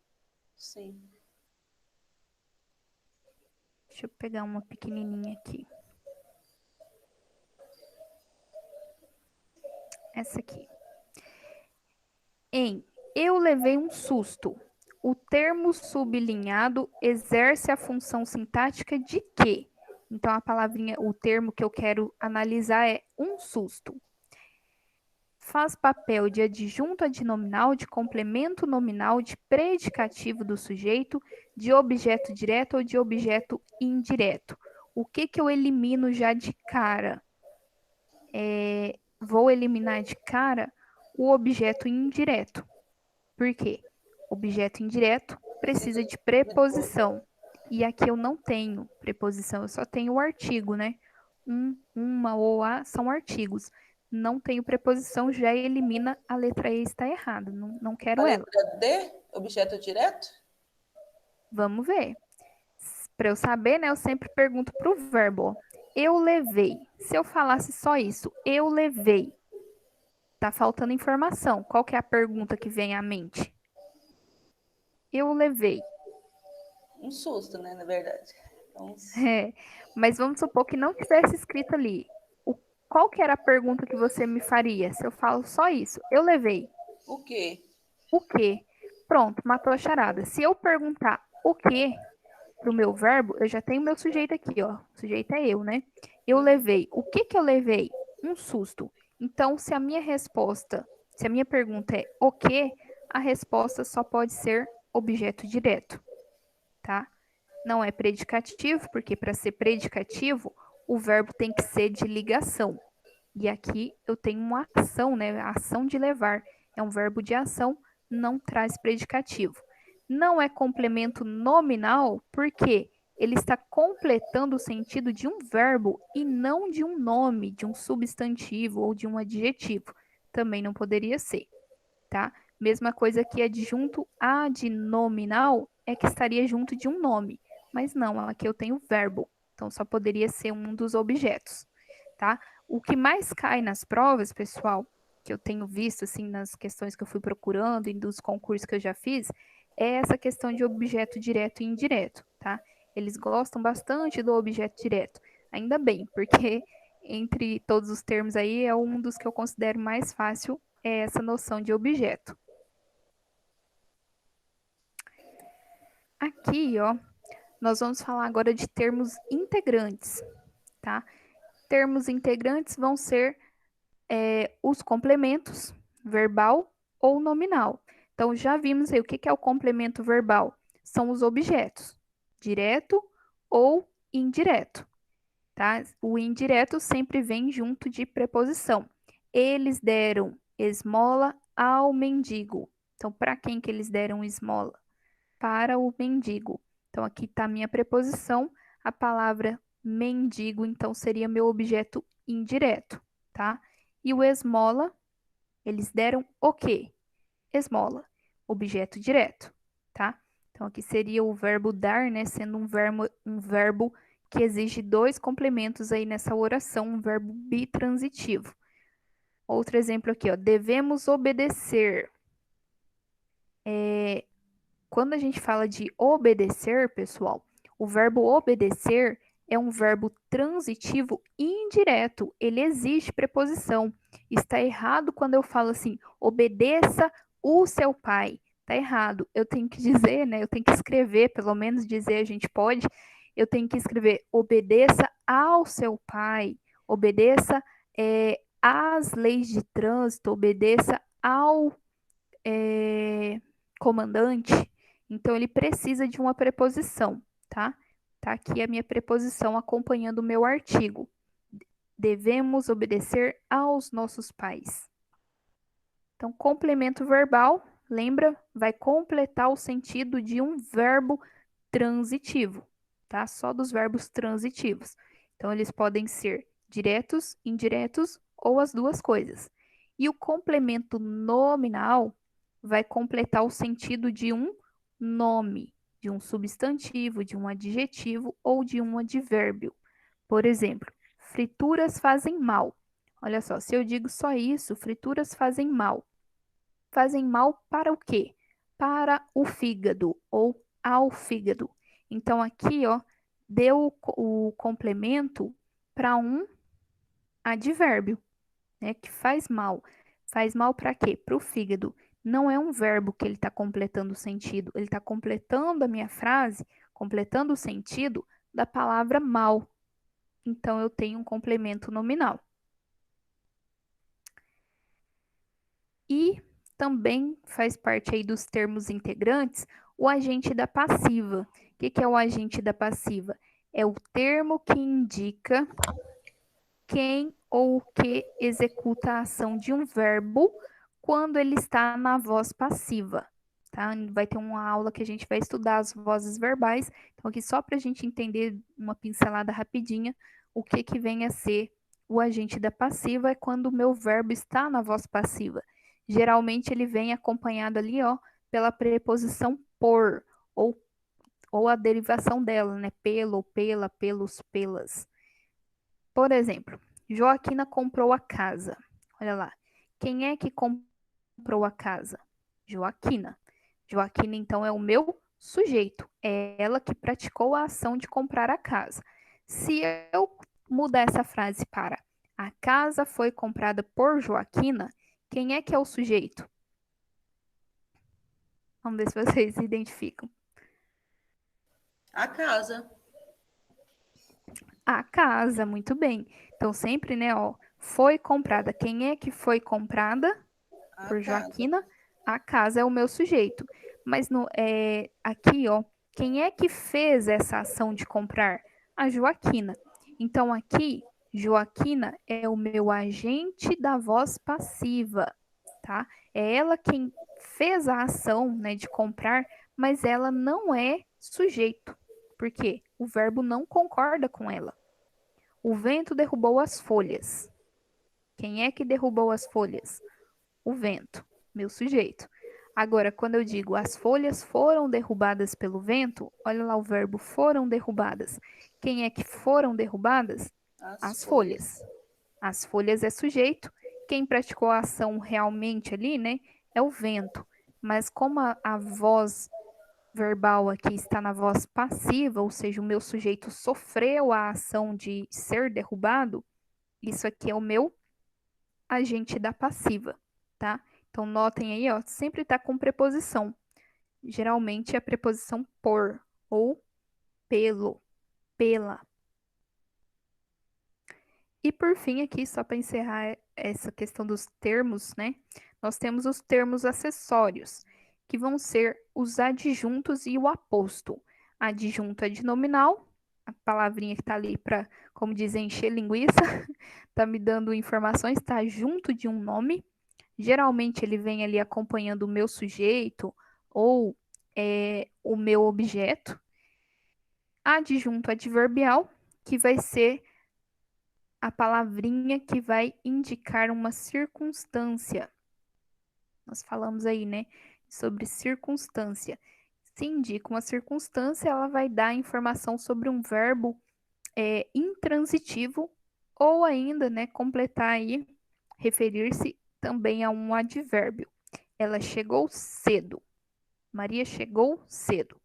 Sim. Deixa eu pegar uma pequenininha aqui. Essa aqui. Em eu levei um susto. O termo sublinhado exerce a função sintática de quê? Então a palavrinha, o termo que eu quero analisar é um susto. Faz papel de adjunto adnominal, de complemento nominal, de predicativo do sujeito, de objeto direto ou de objeto indireto. O que eu elimino já de cara? Vou eliminar de cara o objeto indireto. Por quê? Objeto indireto precisa de preposição. E aqui eu não tenho preposição, eu só tenho o artigo, né? Uma ou a são artigos. Não tenho preposição, já elimina a letra E, está errada. Não A quero ela. letra D, objeto direto? Vamos ver. Para eu saber, né? Eu sempre pergunto para o verbo. Ó. Eu levei. Se eu falasse só isso, eu levei. Tá faltando informação. Qual que é a pergunta que vem à mente? Eu levei. Um susto, né, na verdade. Então, É, mas vamos supor que não tivesse escrito ali. Qual que era a pergunta que você me faria se eu falo só isso? Eu levei. o quê? O quê? Pronto, matou a charada. Se eu perguntar o quê para o meu verbo, eu já tenho meu sujeito aqui, ó. O sujeito é eu, né? Eu levei. O que eu levei? Um susto. Então, se a minha resposta, se a minha pergunta é o quê, a resposta só pode ser objeto direto, tá? Não é predicativo, porque para ser predicativo, o verbo tem que ser de ligação. E aqui eu tenho uma ação, né? A ação de levar. É um verbo de ação, não traz predicativo. Não é complemento nominal, porque ele está completando o sentido de um verbo e não de um nome, de um substantivo ou de um adjetivo. Também não poderia ser, tá? Mesma coisa que adjunto adnominal é que estaria junto de um nome. Mas não, aqui eu tenho verbo. Então só poderia ser um dos objetos, tá? O que mais cai nas provas, pessoal, que eu tenho visto assim nas questões que eu fui procurando e dos concursos que eu já fiz, é essa questão de objeto direto e indireto, tá? Eles gostam bastante do objeto direto. Ainda bem, porque entre todos os termos aí é um dos que eu considero mais fácil é essa noção de objeto. Aqui, ó, nós vamos falar agora de termos integrantes, tá? Termos integrantes vão ser os complementos verbal ou nominal. Então, já vimos aí o que é o complemento verbal. São os objetos, direto ou indireto, tá? O indireto sempre vem junto de preposição. Eles deram esmola ao mendigo. Então, para quem que eles deram esmola? Para o mendigo. Então, aqui está a minha preposição, a palavra mendigo, então seria meu objeto indireto, tá? E o esmola, eles deram o quê? Esmola, objeto direto, tá? Então, aqui seria o verbo dar, né? Sendo um verbo que exige dois complementos aí nessa oração, um verbo bitransitivo. Outro exemplo aqui, ó. Devemos obedecer. Quando a gente fala de obedecer, pessoal, o verbo obedecer é um verbo transitivo indireto. Ele exige preposição. Está errado quando eu falo assim, obedeça o seu pai. Está errado. Eu tenho que dizer, né? Eu tenho que escrever, pelo menos dizer a gente pode. Eu tenho que escrever obedeça ao seu pai. Obedeça às leis de trânsito. Obedeça ao comandante. Então, ele precisa de uma preposição, tá? Tá aqui a minha preposição acompanhando o meu artigo. Devemos obedecer aos nossos pais. Então, complemento verbal, lembra? Vai completar o sentido de um verbo transitivo, tá? Só dos verbos transitivos. Então, eles podem ser diretos, indiretos ou as duas coisas. E o complemento nominal vai completar o sentido de um nome, de um substantivo, de um adjetivo ou de um advérbio. Por exemplo, frituras fazem mal. Olha só, se eu digo só isso, frituras fazem mal. Fazem mal para o quê? Para o fígado ou ao fígado. Então aqui, ó, deu o complemento para um advérbio, né, que faz mal. Faz mal para quê? Para o fígado. Não é um verbo que ele está completando o sentido, ele está completando a minha frase, completando o sentido da palavra mal. Então eu tenho um complemento nominal. E também faz parte aí dos termos integrantes o agente da passiva. O que é o agente da passiva? É o termo que indica quem ou o que executa a ação de um verbo quando ele está na voz passiva. Tá? Vai ter uma aula que a gente vai estudar as vozes verbais. Então, aqui só para a gente entender uma pincelada rapidinha, o que vem a ser o agente da passiva é quando o meu verbo está na voz passiva. Geralmente ele vem acompanhado ali, ó, pela preposição por, ou, ou a derivação dela, né? Pelo, pela, pelos, pelas. Por exemplo, Joaquina comprou a casa. Olha lá. Quem é que comprou a casa? Joaquina. Joaquina, então, é o meu sujeito. É ela que praticou a ação de comprar a casa. Se eu mudar essa frase para a casa foi comprada por Joaquina, quem é que é o sujeito? Vamos ver se vocês se identificam. A casa. A casa, muito bem. Então, sempre, né, ó, foi comprada. Quem é que foi comprada? A Por casa. Joaquina, a casa é o meu sujeito. Mas no, aqui, ó, quem é que fez essa ação de comprar? A Joaquina. Então, aqui, Joaquina é o meu agente da voz passiva, tá? É ela quem fez a ação, né, de comprar, mas ela não é sujeito. Por quê? O verbo não concorda com ela. O vento derrubou as folhas. Quem é que derrubou as folhas? O vento, meu sujeito. Agora, quando eu digo as folhas foram derrubadas pelo vento, olha lá o verbo foram derrubadas. Quem é que foram derrubadas? As As folhas. folhas. As folhas é sujeito. Quem praticou a ação realmente ali, né, é o vento. Mas como a voz verbal aqui está na voz passiva, ou seja, o meu sujeito sofreu a ação de ser derrubado, isso aqui é o meu agente da passiva, tá? Então, notem aí, ó, sempre tá com preposição. Geralmente é a preposição por ou pelo, pela. E por fim, aqui, só para encerrar essa questão dos termos, né? Nós temos os termos acessórios, que vão ser os adjuntos e o aposto. Adjunto é de nominal, a palavrinha que está ali para, como dizem, encher linguiça, tá me dando informações, está junto de um nome. Geralmente ele vem ali acompanhando o meu sujeito ou o meu objeto. Adjunto adverbial, que vai ser a palavrinha que vai indicar uma circunstância. Nós falamos aí, né, sobre circunstância. Se indica uma circunstância, ela vai dar informação sobre um verbo intransitivo ou ainda, né, completar aí, referir-se também a um advérbio. Ela chegou cedo. Maria chegou cedo.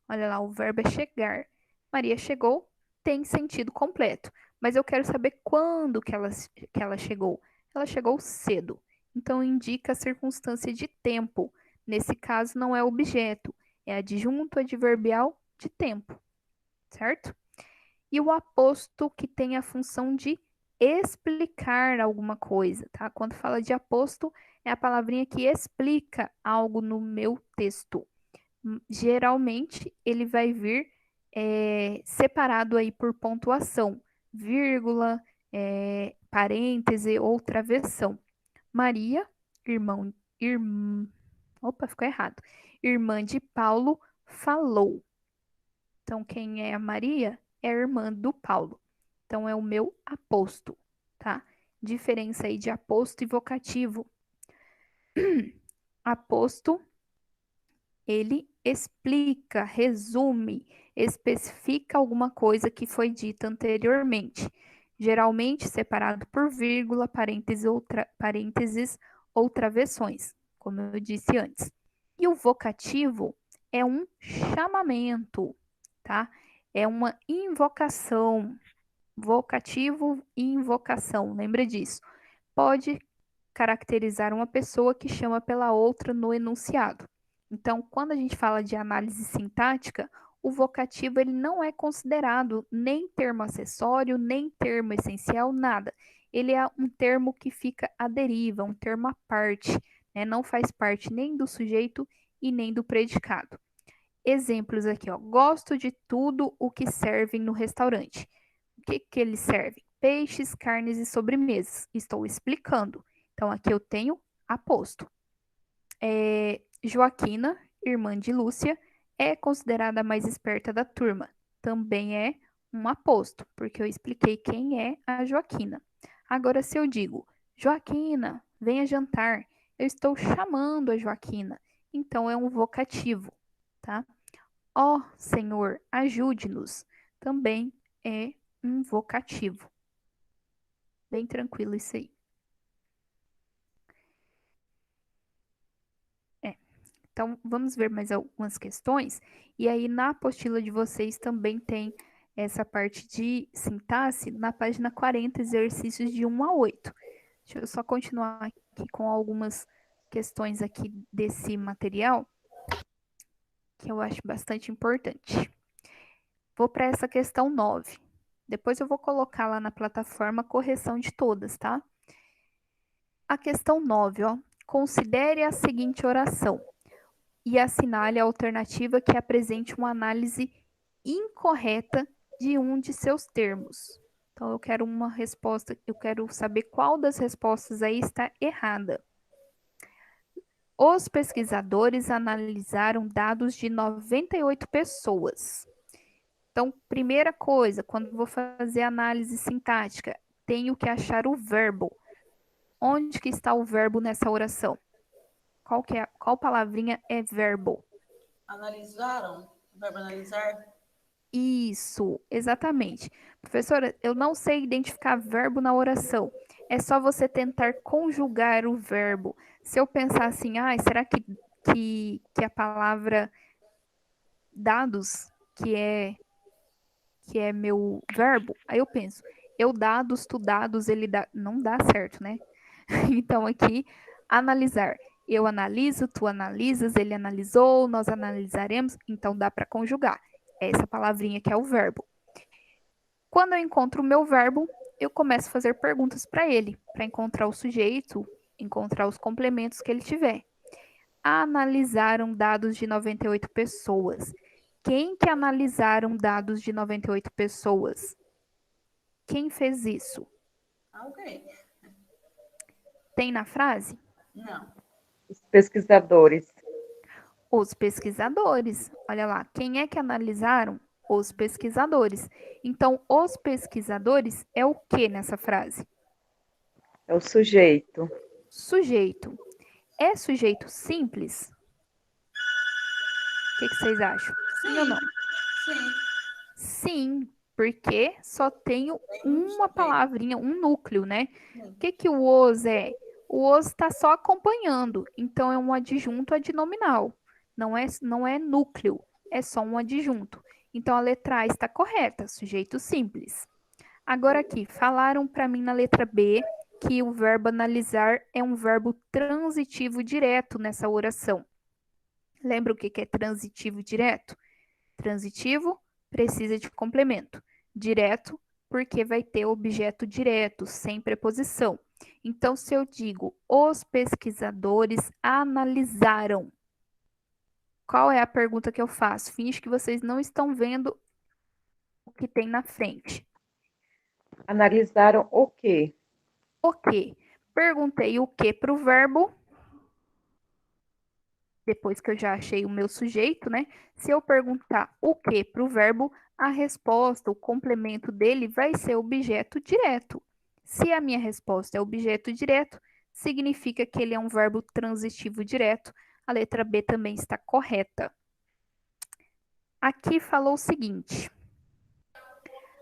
Olha lá, o verbo é chegar. Maria chegou tem sentido completo, mas eu quero saber quando que ela chegou. Ela chegou cedo, então indica a circunstância de tempo. Nesse caso, não é objeto, é adjunto adverbial de tempo, certo? E o aposto que tem a função de explicar alguma coisa, tá? Quando fala de aposto, é a palavrinha que explica algo no meu texto. Geralmente ele vai vir separado aí por pontuação, vírgula, parêntese ou travessão. Maria, irmão, opa, ficou errado. Irmã de Paulo falou. Então, quem é a Maria é a irmã do Paulo. Então, é o meu aposto, tá? Diferença aí de aposto e vocativo. Aposto, ele explica, resume, especifica alguma coisa que foi dita anteriormente, geralmente separado por vírgula, parênteses ou travessões, como eu disse antes. E o vocativo é um chamamento, tá? É uma invocação. Vocativo e invocação, lembra disso. Pode caracterizar uma pessoa que chama pela outra no enunciado. Então, quando a gente fala de análise sintática, o vocativo ele não é considerado nem termo acessório, nem termo essencial, nada. Ele é um termo que fica à deriva, um termo à parte, né? Não faz parte nem do sujeito e nem do predicado. Exemplos aqui, ó. Gosto de tudo o que servem no restaurante. O que eles servem? Peixes, carnes e sobremesas. Estou explicando. Então, aqui eu tenho aposto. Joaquina, irmã de Lúcia, é considerada a mais esperta da turma. Também é um aposto, porque eu expliquei quem é a Joaquina. Agora, se eu digo, Joaquina, venha jantar, eu estou chamando a Joaquina. Então, é um vocativo, tá? Ó Senhor, ajude-nos. Também é um vocativo. Bem tranquilo isso aí. Então, vamos ver mais algumas questões. E aí, na apostila de vocês também tem essa parte de sintaxe na página 40, exercícios de 1 a 8. Deixa eu só continuar aqui com algumas questões aqui desse material, que eu acho bastante importante. Vou para essa questão 9. Depois eu vou colocar lá na plataforma a correção de todas, tá? A questão 9, ó. Considere a seguinte oração e assinale a alternativa que apresente uma análise incorreta de um de seus termos. Então, eu quero uma resposta, eu quero saber qual das respostas aí está errada. Os pesquisadores analisaram dados de 98 pessoas. Então, primeira coisa, quando vou fazer análise sintática, tenho que achar o verbo. Onde que está o verbo nessa oração? Qual palavrinha é verbo? Analisaram? Verbo analisar? Isso, exatamente. Professora, eu não sei identificar verbo na oração. É só você tentar conjugar o verbo. Se eu pensar assim, será que a palavra dados, que é meu verbo, aí eu penso, eu dados, tu dados, ele dá. Não dá certo, né? Então, aqui, analisar. Eu analiso, tu analisas, ele analisou, nós analisaremos, então dá para conjugar. Essa palavrinha que é o verbo. Quando eu encontro o meu verbo, eu começo a fazer perguntas para ele, para encontrar o sujeito, encontrar os complementos que ele tiver. Analisaram dados de 98 pessoas. Quem que analisaram dados de 98 pessoas? Quem fez isso? Alguém. Tem na frase? Não. Os pesquisadores. Os pesquisadores. Olha lá, quem é que analisaram? Os pesquisadores. Então, os pesquisadores é o que nessa frase? É o sujeito. Sujeito. É sujeito simples? O que vocês acham? Sim ou não? Sim. Sim, porque só tenho uma palavrinha, um núcleo, né? O que o os é? O os está só acompanhando, então é um adjunto adnominal. Não é núcleo, é só um adjunto. Então a letra A está correta, sujeito simples. Agora aqui, falaram para mim na letra B que o verbo analisar é um verbo transitivo direto nessa oração. Lembra o que é transitivo direto? Transitivo precisa de complemento. Direto, porque vai ter objeto direto, sem preposição. Então, se eu digo os pesquisadores analisaram, qual é a pergunta que eu faço? Finge que vocês não estão vendo o que tem na frente. Analisaram o quê? O quê? Perguntei o que para o verbo. Depois que eu já achei o meu sujeito, né? Se eu perguntar o que para o verbo, a resposta, o complemento dele vai ser objeto direto. Se a minha resposta é objeto direto, significa que ele é um verbo transitivo direto. A letra B também está correta. Aqui falou o seguinte: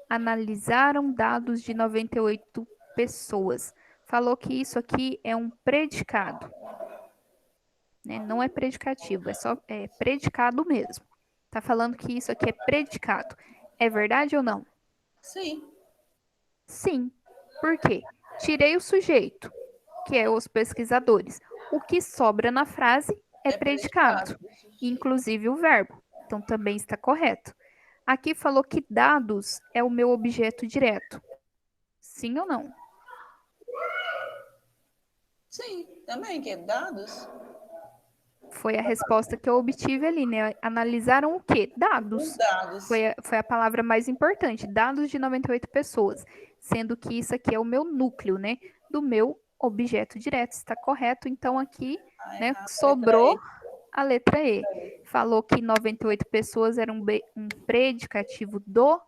analisaram dados de 98 pessoas. Falou que isso aqui é um predicado, né? Não é predicativo, é predicado mesmo. Tá falando que isso aqui é predicado. É verdade ou não? Sim. Sim. Por quê? Tirei o sujeito, que é os pesquisadores. O que sobra na frase é predicado, inclusive o verbo. Então também está correto. Aqui falou que dados é o meu objeto direto. Sim ou não? Sim, também, que é dados. Foi a resposta que eu obtive ali, né? Analisaram o quê? Os Dados. dados. Foi a palavra mais importante, dados de 98 pessoas, sendo que isso aqui é o meu núcleo, né? Do meu objeto direto. Está correto? Então aqui, né, Errado, letra sobrou E. a letra E. Falou que 98 pessoas era um predicativo do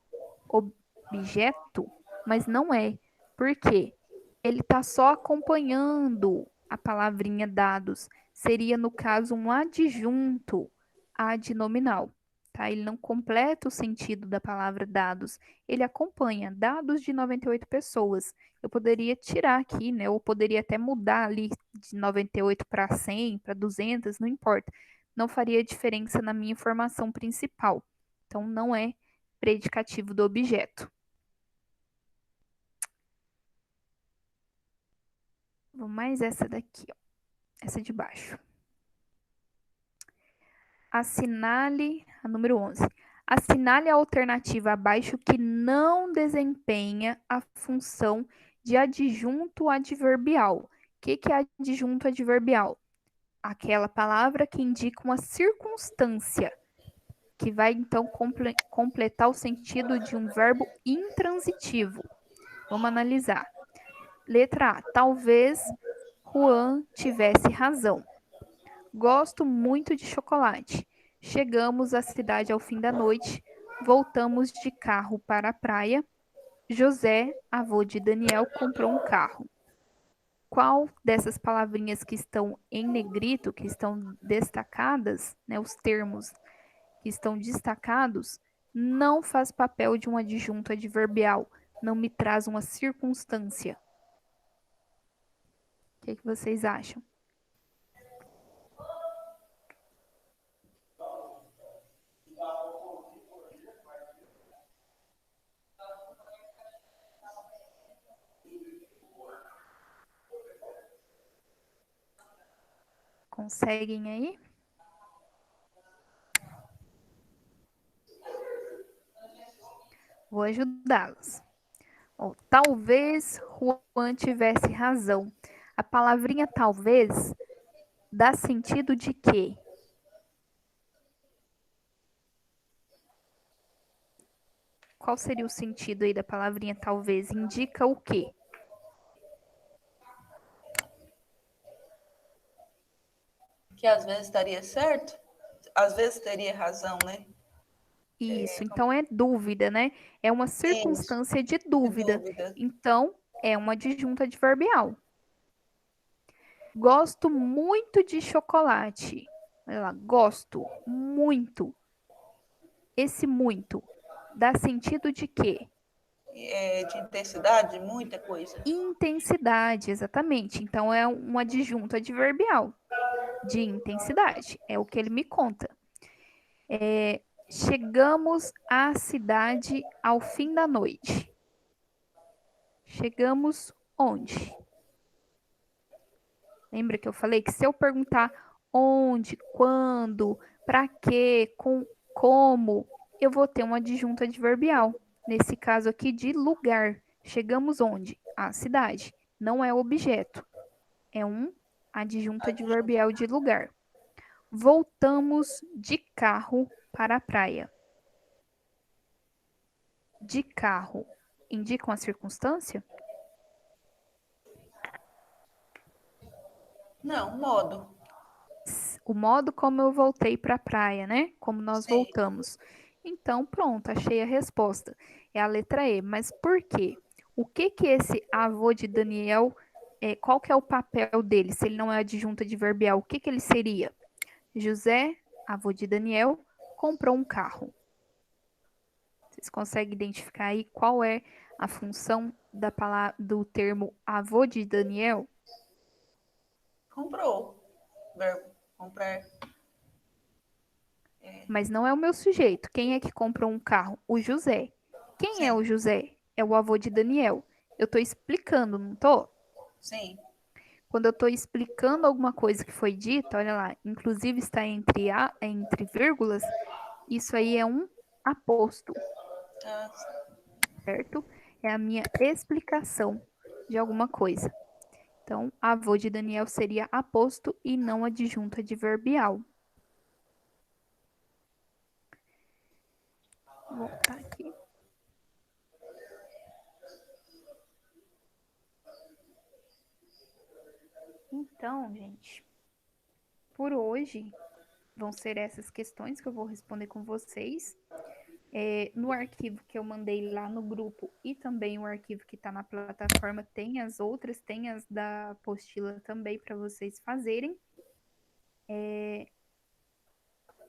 objeto, mas não é. Por quê? Ele está só acompanhando a palavrinha dados. Seria, no caso, um adjunto adnominal. Tá? Ele não completa o sentido da palavra dados. Ele acompanha dados de 98 pessoas. Eu poderia tirar aqui, né? Ou poderia até mudar ali de 98 para 100, para 200, não importa. Não faria diferença na minha informação principal. Então, não é predicativo do objeto. Vou mais essa daqui, ó. Essa de baixo. Assinale a número 11. Assinale a alternativa abaixo que não desempenha a função de adjunto adverbial. O que é adjunto adverbial? Aquela palavra que indica uma circunstância, que vai então completar o sentido de um verbo intransitivo. Vamos analisar. Letra A. Talvez Juan tivesse razão. Gosto muito de chocolate. Chegamos à cidade ao fim da noite. Voltamos de carro para a praia. José, avô de Daniel, comprou um carro. Qual dessas palavrinhas que estão em negrito, que estão destacadas, né, os termos que estão destacados, não faz papel de um adjunto adverbial, não me traz uma circunstância? O que vocês acham? Conseguem aí? Vou ajudá-los. Oh, talvez Juan tivesse razão. A palavrinha talvez dá sentido de quê? Qual seria o sentido aí da palavrinha talvez? Indica o quê? Que às vezes estaria certo, às vezes teria razão, né? Isso, então é dúvida, né? É uma Isso, circunstância de de dúvida. dúvida. Então, é uma adjunta adverbial. Gosto muito de chocolate. Olha lá, gosto muito. Esse muito dá sentido de quê? De intensidade, muita coisa. Intensidade, exatamente. Então é um adjunto adverbial de intensidade. É o que ele me conta. Chegamos à cidade ao fim da noite. Chegamos onde? Lembra que eu falei que se eu perguntar onde, quando, para quê, como, eu vou ter um adjunto adverbial. Nesse caso aqui, de lugar. Chegamos onde? À cidade. Não é objeto. É um adjunto adverbial de lugar. Voltamos de carro para a praia. De carro indica uma circunstância? Não, modo. O modo como eu voltei para a praia, né? Como nós Sim. voltamos. Então, pronto, achei a resposta. É a letra E. Mas por quê? O que que esse avô de Daniel, qual que é o papel dele? Se ele não é adjunto adverbial, o que que ele seria? José, avô de Daniel, comprou um carro. Vocês conseguem identificar aí qual é a função da palavra, do termo avô de Daniel? Comprou. Verbo comprar. Mas não é o meu sujeito. Quem é que comprou um carro? O José. Quem é Sim, o José? É o avô de Daniel. Eu estou explicando, não estou? sim. Quando eu estou explicando alguma coisa que foi dita, olha lá, inclusive está entre vírgulas, isso aí é um aposto, Ah, certo? É a minha explicação de alguma coisa. Então, avô de Daniel seria aposto e não adjunto adverbial. Vou voltar aqui. Então, gente, por hoje vão ser essas questões que eu vou responder com vocês. No arquivo que eu mandei lá no grupo e também o arquivo que está na plataforma tem as outras, tem as da apostila também para vocês fazerem.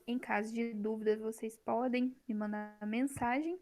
Em caso de dúvidas, vocês podem me mandar mensagem